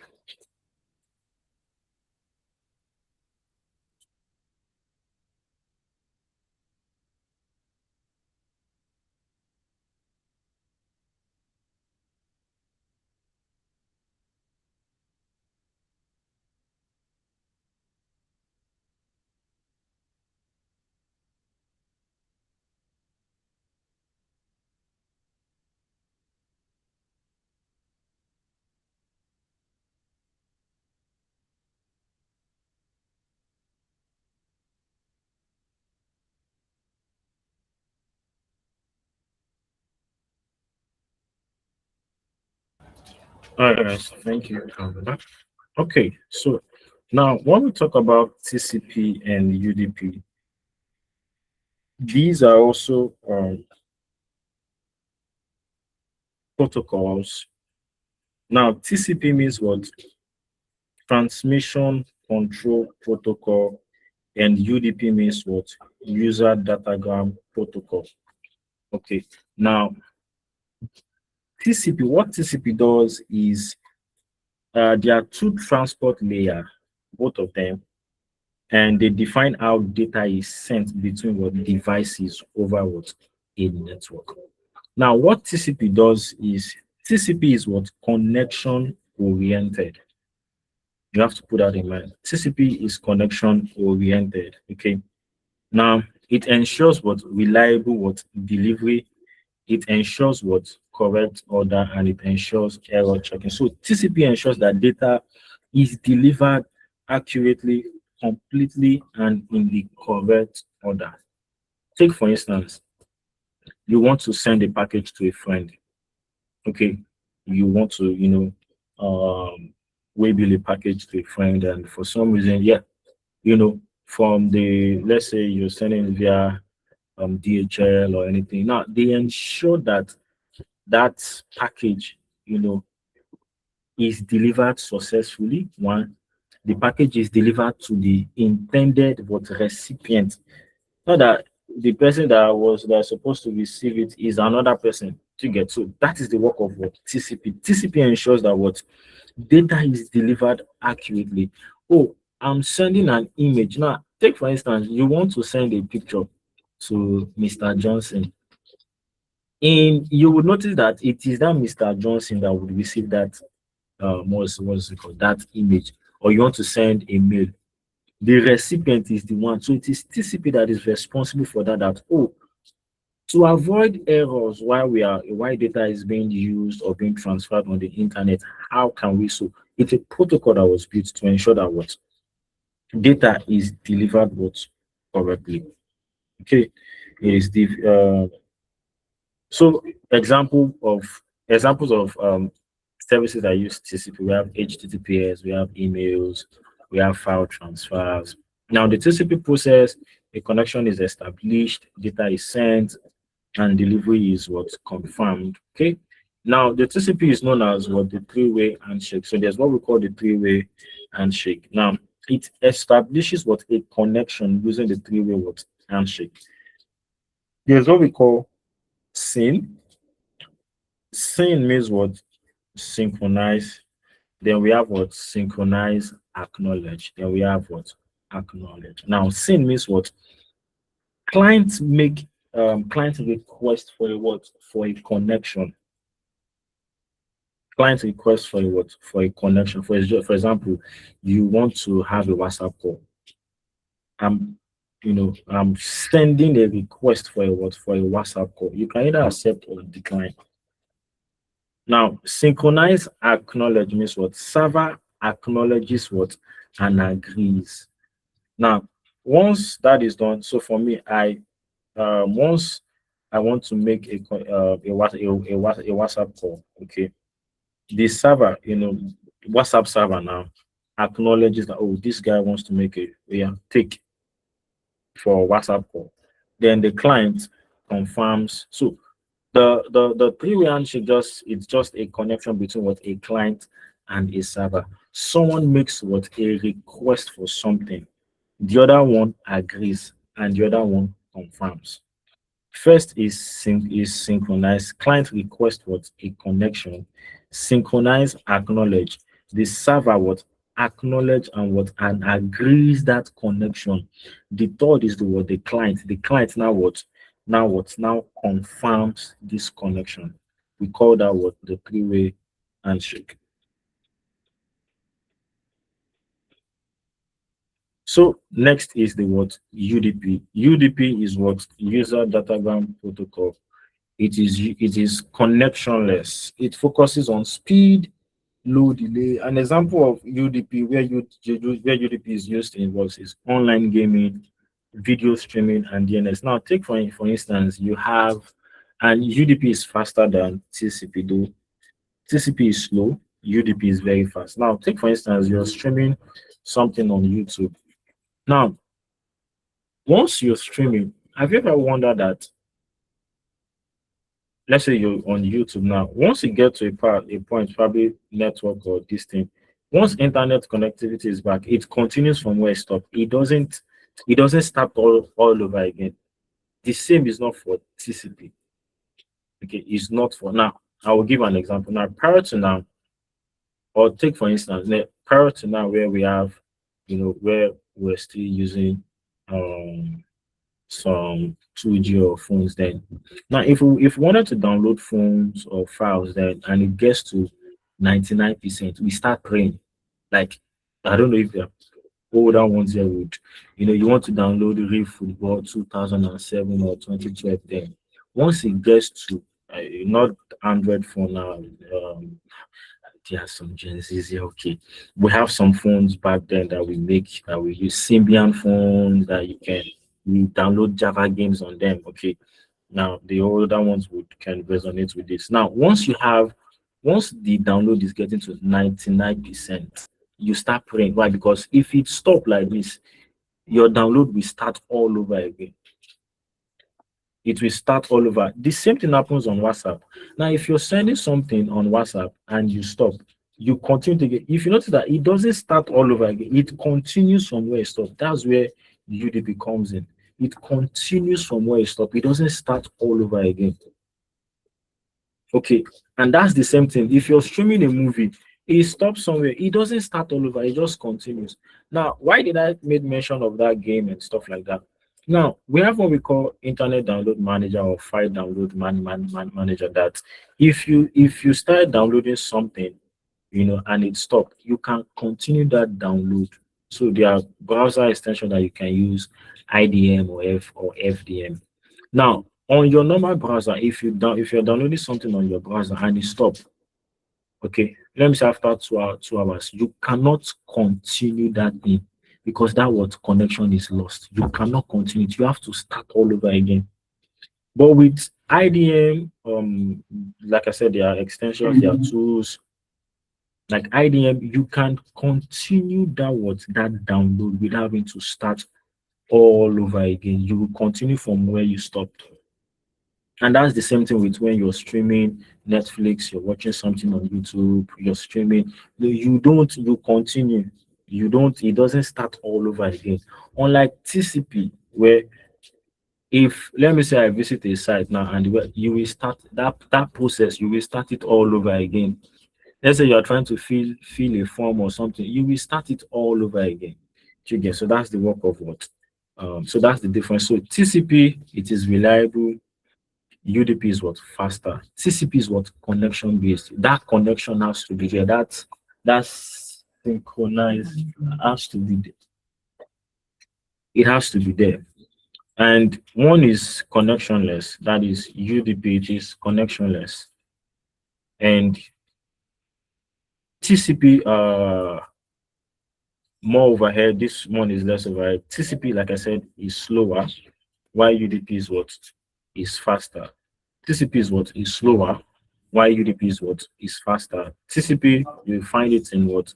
All right, thank you. Okay, so now when we talk about TCP and UDP, these are also protocols. Now, TCP means what? Transmission Control Protocol, and UDP means what? User Datagram Protocol. Okay, now TCP, what TCP does is there are two transport layers, both of them, and they define how data is sent between what devices over what a network. Now, what TCP does is TCP is what connection oriented. You have to put that in mind. TCP is connection oriented. Okay. Now it ensures what reliable what delivery. It ensures what correct order, and it ensures error checking. So TCP ensures that data is delivered accurately, completely, and in the correct order. Take for instance, you want to send a package to a friend. Okay, you want to waybill a package to a friend, and for some reason, yeah, from the, let's say you're sending via DHL or anything. Now they ensure that that package, is delivered successfully. One, the package is delivered to the intended but recipient. Not that the person that supposed to receive it is another person to get. So that is the work of what TCP. TCP ensures that what data is delivered accurately. Oh, I'm sending an image. Now, take for instance, you want to send a picture to Mr. Johnson. In you would notice that it is that Mr. Johnson that would receive that what's it called, that image, or you want to send a mail. The recipient is the one. So it is TCP that is responsible for that. That oh, to avoid errors while data is being used or being transferred on the internet, how can we so it's a protocol that was built to ensure that what data is delivered what correctly. Okay. It is the so examples of services that use TCP. We have HTTPS, we have emails, we have file transfers. Now the TCP process, a connection is established, data is sent, and delivery is what's confirmed. Okay. Now the TCP is known as what the three-way handshake. So there's what we call the three-way handshake. Now it establishes what a connection using the three-way what handshake. There's what we call SYN. SYN means what synchronize. Then we have what synchronize, acknowledge. Then we have what acknowledge. Now SYN means what clients make client request for a what for a connection. Client request for a what for a connection. For example, you want to have a WhatsApp call. I'm I'm sending a request for a what for a WhatsApp call. You can either accept or decline. Now, synchronize acknowledge means what server acknowledges what and agrees. Now, once that is done, so for me, I once I want to make a WhatsApp call, okay, the server, WhatsApp server now acknowledges that oh, this guy wants to make a take for WhatsApp call. Then the client confirms. So the three-way handshake it's just a connection between what a client and a server. Someone makes what a request for something, the other one agrees, and the other one confirms. First is synchronize. Client request what a connection. Synchronize acknowledge. The server what acknowledge and what and agrees that connection. The third is the what the client. The client now confirms this connection. We call that what the three-way handshake. So next is the what UDP. UDP is what user datagram protocol. It is connectionless. It focuses on speed, low delay. An example of UDP where UDP is used in what is online gaming, video streaming, and DNS. Now take for instance, you have and UDP is faster than TCP though. TCP is slow, UDP is very fast. Now take for instance, you're streaming something on YouTube. Now, once you're streaming, have you ever wondered that let's say you're on YouTube now, once you get to a point, probably network or this thing, once internet connectivity is back, it continues from where it stopped. It doesn't start all over again. The same is not for TCP. Okay, it's not for now. I will give an example. Now, prior to now, or take for instance, prior to now, where we have, where we're still using some 2G or phones then. Now, if we wanted to download phones or files then and it gets to 99%, we start praying. Like, I don't know if the older ones here would, you want to download the Real Football 2007 or 2012 then. Once it gets to not Android phone now, there are some Gen Zs here, okay. We have some phones back then that we use Symbian phones that we download Java games on them. Okay. Now the older ones can resonate with this. Now, once the download is getting to 99%, you start praying. Why? Because if it stop like this, your download will start all over again. it will start all over. The same thing happens on WhatsApp. Now, if you're sending something on WhatsApp and you stop, you continue to get, if you notice that it doesn't start all over again, it continues from where it stopped. That's where the UDP comes in. It continues from where it stopped. It doesn't start all over again. Okay, and that's the same thing. If you're streaming a movie, it stops somewhere. It doesn't start all over. It just continues. Now, why did I make mention of that game and stuff like that? Now, we have what we call Internet Download Manager or File Download Manager. That if you start downloading something, and it stopped, you can continue that download. So there are browser extension that you can use, IDM or FDM. Now, on your normal browser, if you're downloading something on your browser and it stops, okay, let me say after 2 hours, you cannot continue that thing because that what connection is lost. You cannot continue it. You have to start all over again. But with IDM, like I said, there are extensions, there are tools like IDM. You can continue that download without having to start all over again. You will continue from where you stopped. And that's the same thing with when you're streaming Netflix, you're watching something on YouTube, you're streaming. You continue. It doesn't start all over again. Unlike TCP, where if let me say I visit a site now and you will start that process, you will start it all over again. Let's say you're trying to fill a form or something, you will start it all over again. Do you get? So that's the work of what? So that's the difference. So TCP, it is reliable. UDP is what? Faster. TCP is what? Connection based. That connection has to be there. That's synchronized. Has to be there. It has to be there. And one is connectionless. That is UDP. It is connectionless. And TCP more overhead. This one is less overhead. TCP, like I said, is slower, while UDP is what? Is faster. TCP is what? Is slower, while UDP is what? Is faster. TCP, you find it in what?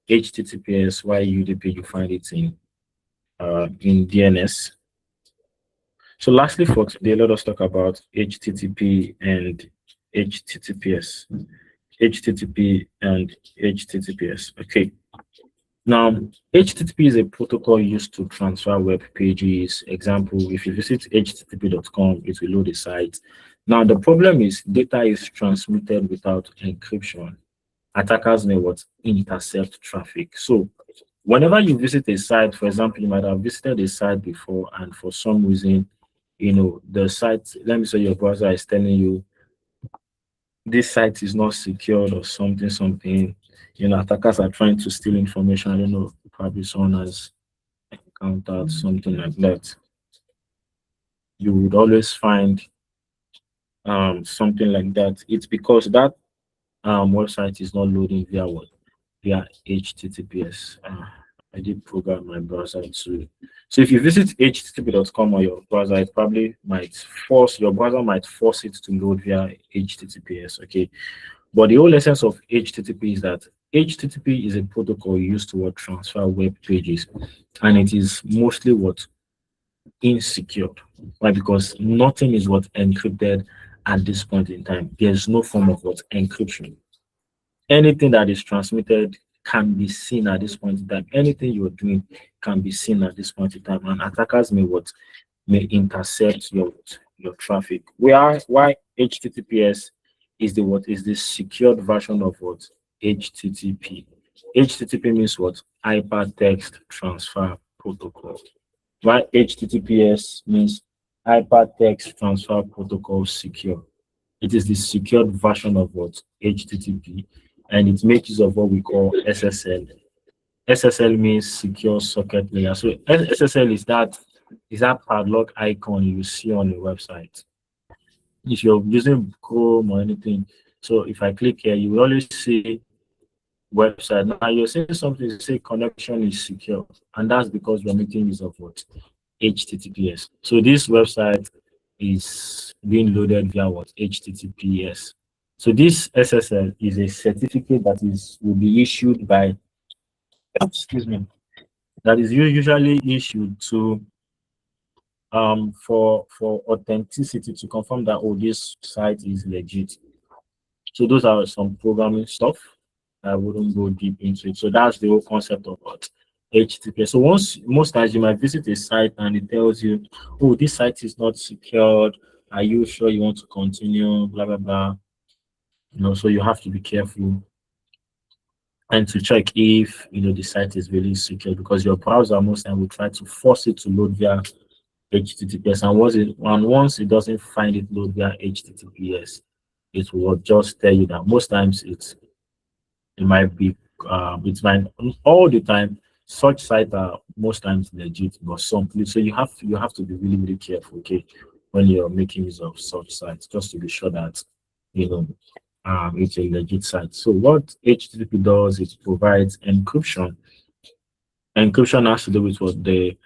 HTTPS, while UDP, you find it in DNS. So lastly for today, let us talk about HTTP and HTTPS. HTTP and HTTPS. Okay. Now, HTTP is a protocol used to transfer web pages. Example, if you visit http.com, it will load a site. Now, the problem is data is transmitted without encryption. Attackers may what? Intercept traffic. So, whenever you visit a site, for example, you might have visited a site before, and for some reason, the site, let me say your browser is telling you this site is not secured or something. Attackers are trying to steal information. I don't know, probably someone has encountered something like that. You would always find something like that. It's because that website is not loading via what? Via HTTPS. I did program my browser to. So if you visit http.com on your browser, it probably might force your browser might force it to load via HTTPS. Okay. But the whole essence of HTTP is that HTTP is a protocol used to what? Transfer web pages, and it is mostly what? Insecure. Why? Because nothing is what? Encrypted at this point in time. There's no form of what? Encryption. Anything that is transmitted can be seen at this point in time. Anything you're doing can be seen at this point in time, and attackers may intercept your traffic. Why HTTPS is the secured version of what? HTTP. HTTP means what? Hypertext Transfer Protocol. Why HTTPS means Hypertext Transfer Protocol Secure. It is the secured version of what? HTTP, and it makes use of what we call SSL. SSL means secure socket layer. So SSL is that padlock icon you see on a website. If you're using Chrome or anything, so if I click here, you will always see website. Now you're saying something, say connection is secure, and that's because we're making use of what? HTTPS. So this website is being loaded via what? HTTPS. So this SSL is a certificate that will be issued by, excuse me, that is usually issued to for authenticity to confirm that, oh, this site is legit. So those are some programming stuff. I wouldn't go deep into it. So that's the whole concept of what HTTPS. So once most times you might visit a site and it tells you, oh, this site is not secured. Are you sure you want to continue? Blah blah blah. So you have to be careful and to check if the site is really secure, because your browser most time will try to force it to load via HTTPS, and once it doesn't find it load via HTTPS, it will just tell you that most times it might be it might all the time such sites are most times legit, but some so you have to be really really careful, okay, when you're making use of such sites, just to be sure that you know it's a legit site. So what HTTP does is provides encryption. Encryption has to do with what the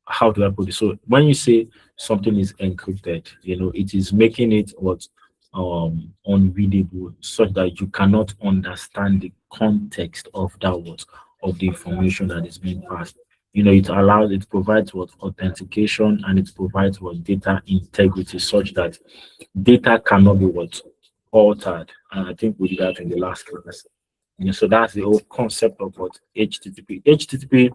how do I put it? So when you say something is encrypted, it is making it what unreadable, such that you cannot understand the context of that what of the information that is being passed. It provides what authentication, and it provides what data integrity, such that data cannot be what altered. And I think we did that in the last class. So that's the whole concept of what HTTP. HTTP,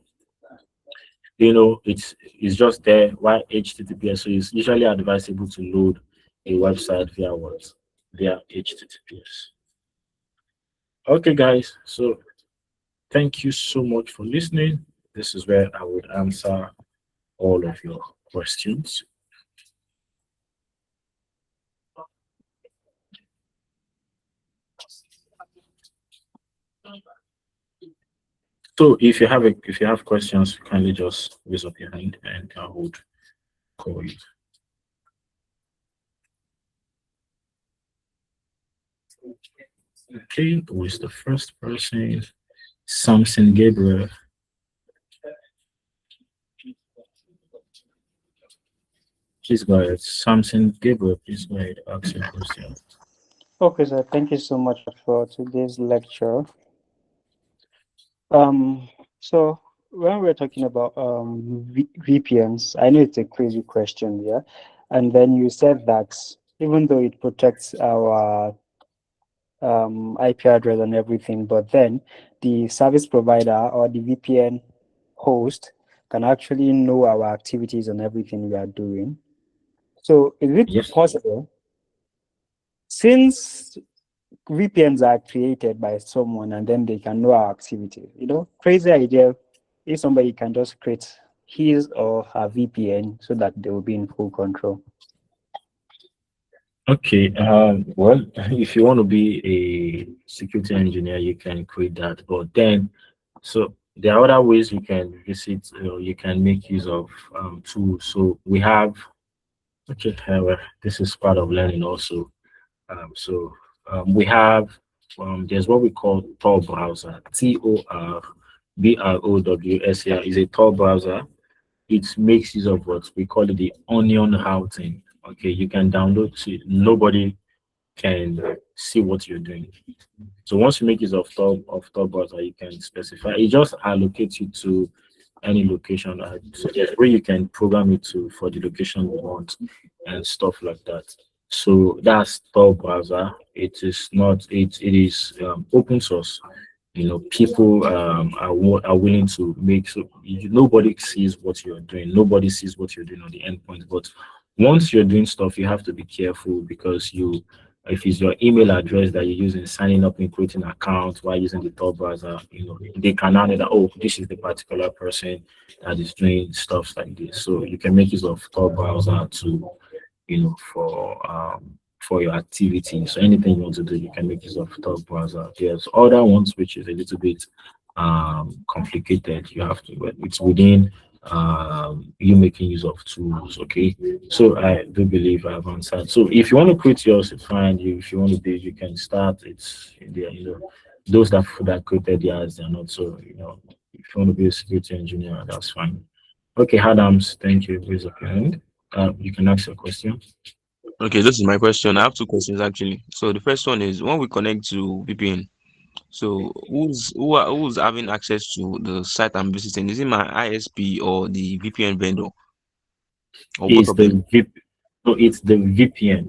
it's just there. Why HTTPS? So it's usually advisable to load a website via what? Via HTTPS. Okay, guys. So thank you so much for listening. This is where I would answer all of your questions. So if you have questions, kindly just raise up your hand and I would call you. Okay, who is the first person? Samson Gabriel. Please go ahead. Samson Gabriel, please go ahead. Ask your question. Okay, sir. Thank you so much for today's lecture. So when we're talking about VPNs, I know it's a crazy question, yeah. And then you said that even though it protects our IP address and everything, but then the service provider or the VPN host can actually know our activities and everything we are doing. So is it Yes. possible, since VPNs are created by someone and then they can know our activity? Crazy idea if somebody can just create his or her VPN so that they will be in full control. Okay. Well, if you want to be a security engineer, you can create that. But then, so there are other ways you can visit. You can make use of tools. So we have. Okay. Well, this is part of learning also. We have. There's what we call Tor browser. TORBROWSER is a Tor browser. It makes use of what we call it the onion routing. Okay, you can download it. Nobody can see what you're doing. So once you make use of Tor browser, you can specify. It just allocates you to any location. So there's where you can program it to for the location you want and stuff like that. So that's Tor browser. It is not. It is open source. People are willing to make so nobody sees what you're doing. Nobody sees what you're doing on the endpoint. But once you're doing stuff, you have to be careful, because if it's your email address that you're using signing up and creating an account while using the Tor browser, they can now know that, oh, this is the particular person that is doing stuff like this. So you can make use of Tor browser to for your activity. So anything you want to do, you can make use of Tor browser. There's other ones which is a little bit complicated. You have to, but it's within you making use of tools. Okay, so I do believe I've answered. So if you want to create yours, it's fine. If you want to do, you can start. It's there. Those that created theirs, they're not so. If you want to be a security engineer, that's fine. Okay, Adams, thank you. Raise up your hand. You can ask your question. Okay, this is my question. I have two questions actually. So the first one is, when we connect to VPN, So who's having access to the site I'm visiting? Is it my ISP or the VPN vendor or both It's of them? the VIP, no, it's the VPN,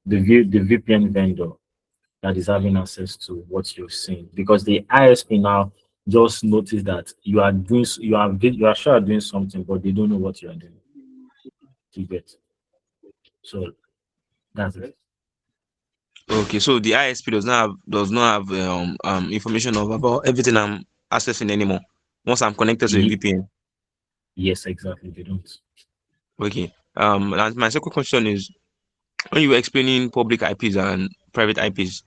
the VPN vendor that is having access to what you're seeing, because the ISP now just notice that you are doing you are sure doing something, but they don't know what you are doing. You get, so that's it. Okay, so the ISP does not have information of about everything I'm accessing anymore once I'm connected to a Ye- VPN. yes, exactly. They don't. Okay. And my second question is, when you were explaining public IPs and private IPs,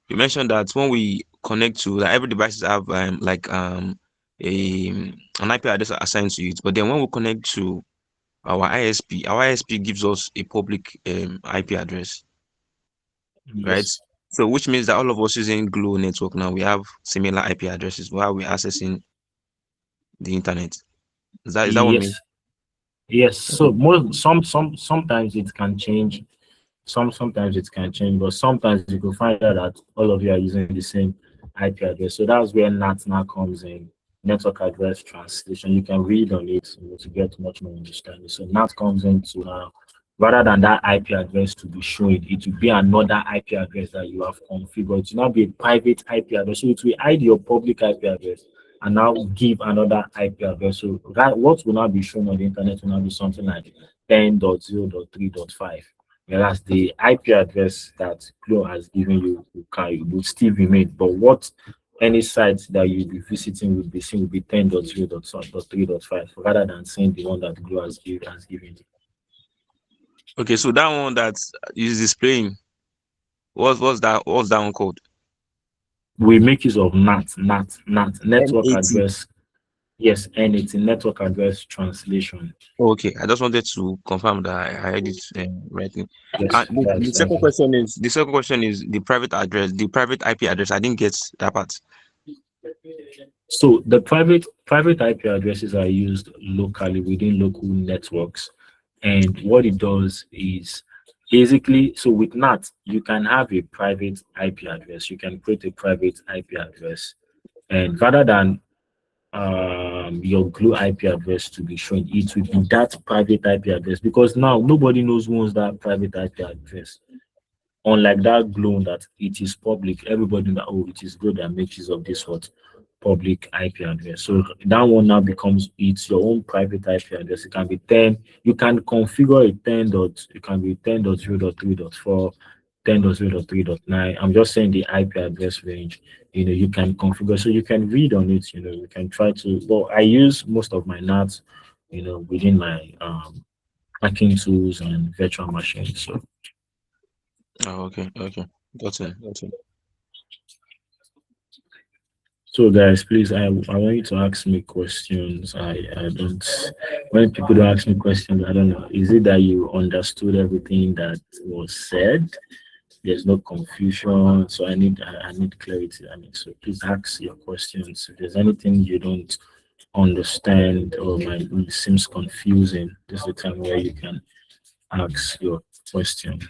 you mentioned that when we connect to, like, every devices have a an IP address assigned to it, but then when we connect to our ISP gives us a public IP address, right? Yes. So which means that all of us using Glow network now, we have similar IP addresses while we're accessing the internet. Is that what means? Yes. Yes. So Okay. more sometimes it can change. Sometimes it can change, but sometimes you will find out that all of you are using the same IP address. So that's where NAT now comes in, network address translation. You can read on it, to get much more understanding. So NAT comes into now, rather than that IP address to be showing, it will be another IP address that you have configured. It will not be a private IP address. So it will hide your public IP address and now give another IP address. So that what will now be shown on the internet will now be something like 10.0.3.5, whereas the IP address that Glo has given you will still remain. But what any site that you'll be visiting will be seen will be 10.0.3.5, rather than saying the one that Glo has given you. Okay, so that one that is displaying, what's that one called? We make use of NAT, network NAT. address. Yes, and it's a network address translation. Okay, I just wanted to confirm that I heard it rightly. Yes, And the that's second it. question is the private address, the private IP address. I didn't get that part. So the private IP addresses are used locally within local networks, and what it does is basically, so with NAT you can have a private IP address. You can create a private IP address, and rather than your Glue IP address to be shown, it will be that private IP address, because now nobody knows who owns that private IP address. Unlike that Glow, that it is public, everybody that, oh, it is good that makes use of this what public IP address. So that one now becomes, it's your own private IP address. It can be 10, you can configure a 10 dot, it can be 10.0.3.4, 10.0.3.9. I'm just saying the IP address range, you can configure, so you can read on it, you can try to, well, I use most of my NATs, within my hacking tools and virtual machines. So Oh, okay, okay, got it, got it. So guys, please, I want you to ask me questions. I don't, when people don't ask me questions, I don't know. Is it that you understood everything that was said? There's no confusion. So I need clarity. I mean, so please ask your questions. If there's anything you don't understand or seems confusing, this is the time where you can ask your question.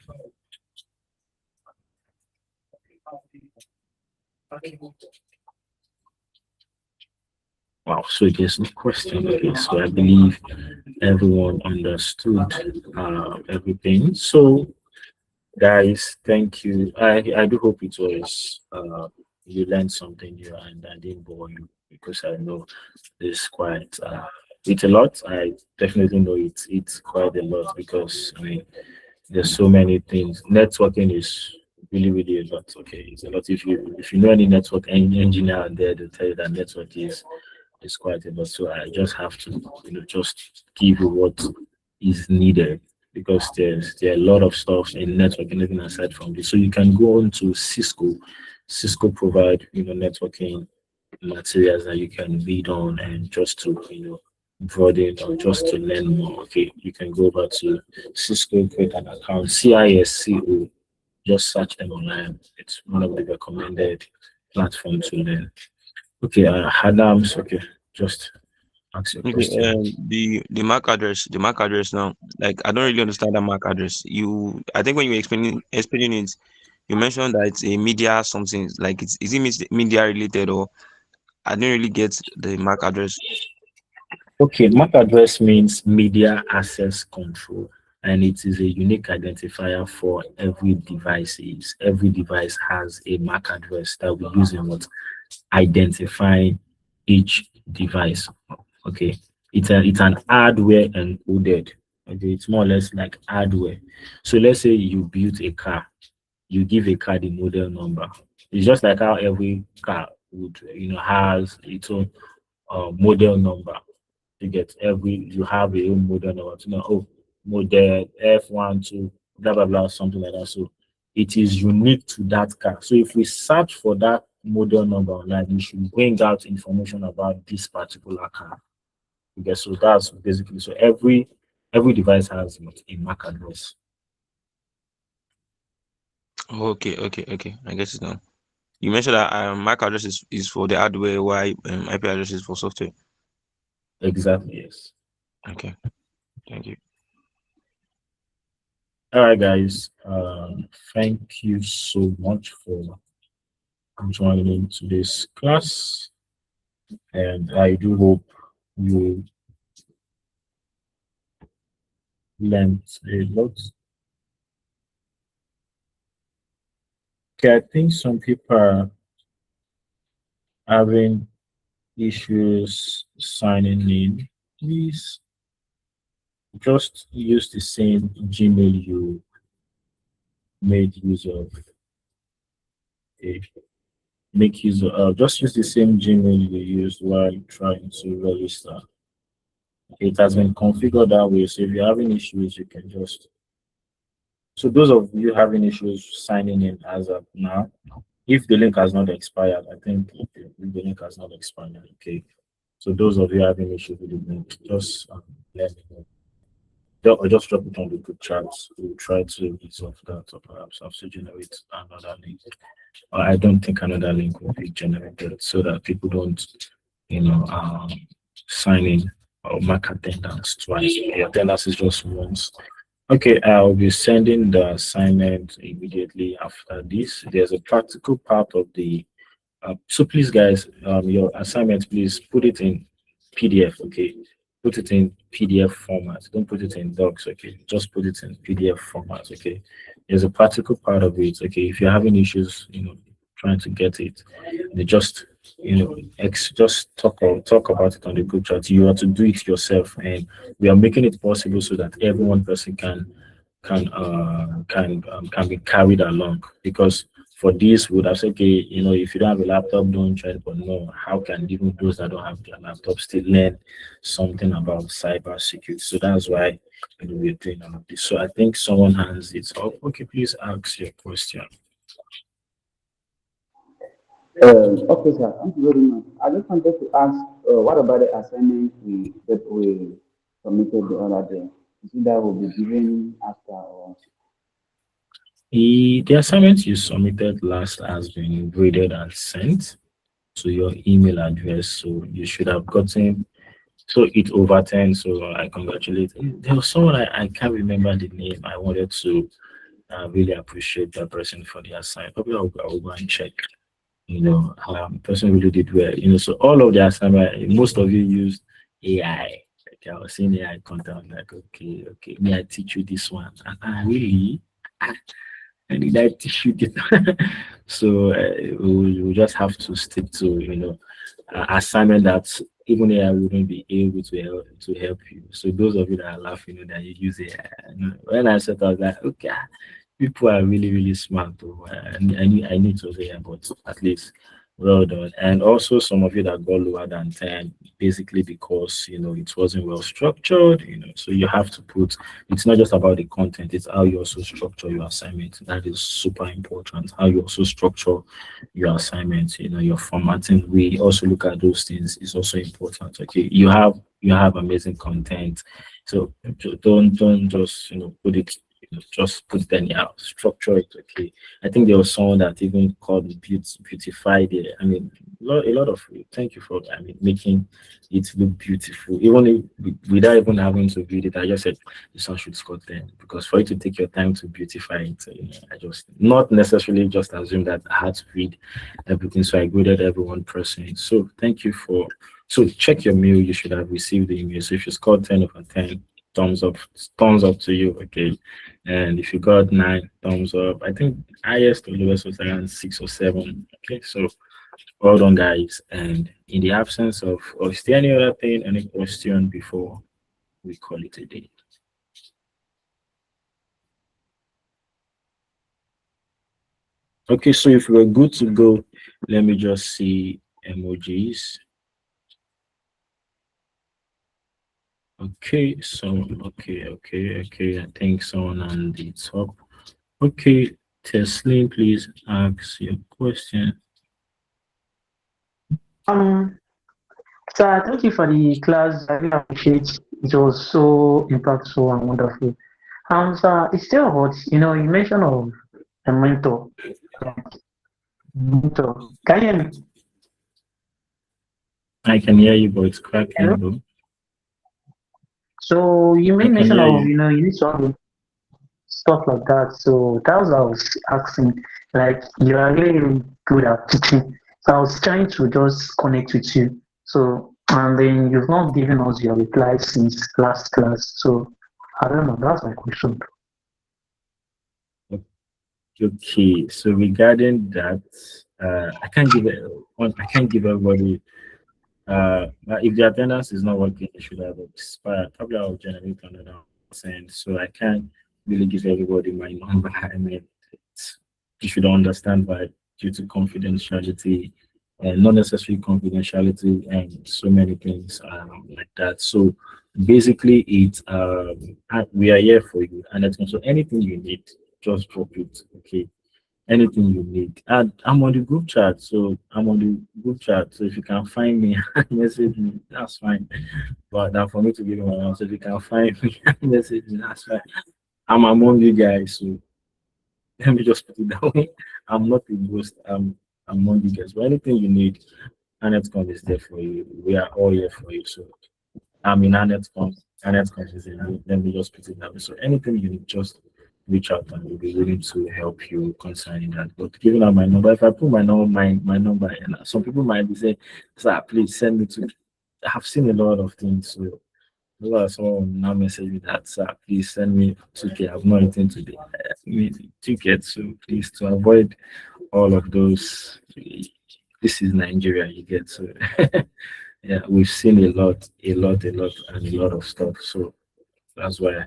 Wow, so there's no question. Okay, so I believe everyone understood everything. So, guys, thank you. I do hope it was you learned something new and I didn't bore you, because I know it's quite it's a lot. I definitely know it's quite a lot, because I mean there's so many things. Networking is really a lot. Okay, it's a lot. If you know any network engineer out there, they'll tell you that network is quite a lot. So I just have to, just give you what is needed, because there are a lot of stuff in networking even aside from this. So you can go on to Cisco. Cisco provide, networking materials that you can read on, and just to, broaden or just to learn more. Okay, you can go over to Cisco, create an account, CISCO, just search them online. It's one of the recommended platforms to learn. Okay, Adams, okay, just ask your Okay, question. the MAC address now. Like, I don't really understand that MAC address. I think when you were explaining it, you mentioned that it's a media something like is it media related, or I didn't really get the MAC address. Okay, MAC address means media access control, and it is a unique identifier for every devices. Every device has a MAC address that we use in what identifying each device. Okay, it's an hardware encoded. Okay, it's more or less like hardware. So let's say you built a car, you give a car the model number. It's just like how every car would, has its own model number. You get every you have a own model number to know, oh, model F12, blah blah blah, something like that. So it is unique to that car. So if we search for that model number online, it should bring out information about this particular car. You get, so that's basically, so every device has what, a MAC address. Okay, okay, okay. I guess it's now. You mentioned that MAC address is for the hardware, while IP address is for software. Exactly, yes. Okay, thank you. All right, guys. Thank you so much for joining today's class, and I do hope you learned a lot. Okay, I think some people are having issues signing in. Please just use the same Gmail you made use of. Okay. Make use of, just use the same Gmail you used while trying to register. It has been configured that way, so if you're having issues, you can just. So those of you having issues signing in as of now, if the link has not expired, I think if the link has not expired, okay. So those of you having issues with the link, just let me know. Or just drop it on the group chat. We'll try to resolve that, or perhaps have to generate another link. I don't think another link will be generated so that people don't, sign in or mark attendance twice. The attendance is just once. Okay, I'll be sending the assignment immediately after this. There's a practical part of the so please, guys, your assignment, please put it in PDF. Okay, put it in PDF format. Don't put it in docs. Okay, just put it in PDF format. Okay, there's a practical part of it. Okay, if you're having issues, trying to get it, they just just talk about it on the group chat. You have to do it yourself, and we are making it possible so that every one person can be carried along, because for this would have said, okay, if you don't have a laptop, don't try it. But no, how can even those that don't have their laptop still learn something about cybersecurity? So that's why we're doing all of this. So I think someone has it up. Okay, please ask your question. Okay, sir. Thank you very much. I just wanted to ask, what about the assignment we submitted the other day? Is it that will be given after or? The assignment you submitted last has been graded and sent to your email address. So you should have gotten, so it overturned. So I congratulate. There was someone I can't remember the name. I wanted to really appreciate that person for the assignment. Probably I'll go and check. Person really did well. So all of the assignment, most of you used AI. Like I was seeing AI content, I'm like, okay, may I teach you this one? Really? And did I teach you this? So we just have to stick to assignment that even AI wouldn't be able to help you. So those of you that are laughing, that you use AI. When I said, I was like, okay, people are really, really smart. Though. I need to say, but at least well done. And also some of you that got lower than 10, basically because it wasn't well structured, so you have to put, it's not just about the content, it's how you also structure your assignment. That is super important. How you also structure your assignment, your formatting. We also look at those things, is also important. Okay, you have amazing content. So don't just put it, just put it anyhow. Structure it. Okay, I think there was someone that even called beautify the. I mean, a lot of thank you for making it look beautiful, even without even having to read it. I just said this one should score 10 because for you to take your time to beautify it, I just not necessarily just assume that I had to read everything, so I graded every 1%. So thank you for. So check your mail. You should have received the email. So if you scored 10 over 10, thumbs up to you. Okay, and if you got 9 thumbs up, I think highest or lowest was around 6 or 7. Okay, so well done, guys. And in the absence of, or is there any other thing, any question before we call it a day? Okay, so if we're good to go, let me just see emojis. Okay, so okay. I think someone on the top. Okay, Teslim, please ask your question. Um, so thank you for the class. I really appreciate it. Was so impactful and wonderful. So it's still about, you mentioned of a mentor. Mentor. Can you hear me? I can hear you, but it's Hello? cracking though. So you I made can mention hear of, you. you need to have stuff like that. So that was what I was asking. Like you are really, really good at teaching. So I was trying to just connect with you. So and then you've not given us your reply since last class. So I don't know. That's my question. Okay, so regarding that, I can't give everybody. If the attendance is not working, it should have expired. Probably I'll generate another send. So I can't really give everybody my number. I mean, you should understand why due to confidentiality and not necessarily confidentiality and so many things like that. So basically, we are here for you, and it's also anything you need, just drop it. Okay, anything you need. And I'm on the group chat, so I'm on the group chat. So if you can find me and message me, that's fine. But now for me to give you my number, so if you can find me and message me, that's fine. I'm among you guys, so let me just put it that way. I'm not a ghost. I'm among you guys. But anything you need, Anetcom is there for you. We are all here for you. So I'm in Anetcom. Anetcom is in. Let me just put it that way. So anything you need, just reach out and we'll be willing to help you concerning that. But giving out my number, if I put my number, and some people might be saying, "Sir, please send me to." I've seen a lot of things. So someone now message me that, "Sir, please send me 2K. I've not eaten today. Tickets, so please to avoid all of those. This is Nigeria, you get so yeah, we've seen and a lot of stuff. So that's why.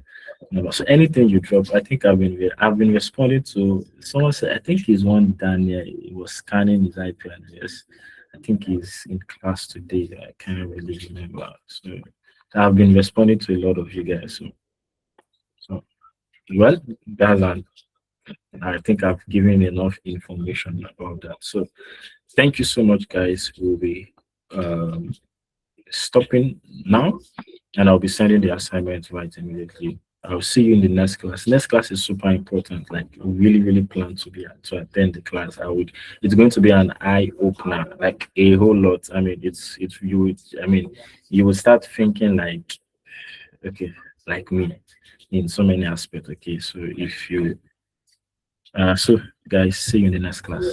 So anything you drop, I think I've been responding to someone said I think he's one Daniel. He was scanning his IP address. I think he's in class today. I can't really remember. So I've been responding to a lot of you guys. So well, that's an I think I've given enough information about that. So thank you so much, guys. We'll be um, stopping now, and I'll be sending the assignment right immediately. I'll see you in the next class. Next class is super important. Like really, really plan to attend the class. It's going to be an eye opener, like a whole lot. I mean, it's you. I mean, you will start thinking like, okay, like me in so many aspects. Okay, so if you so guys, see you in the next class.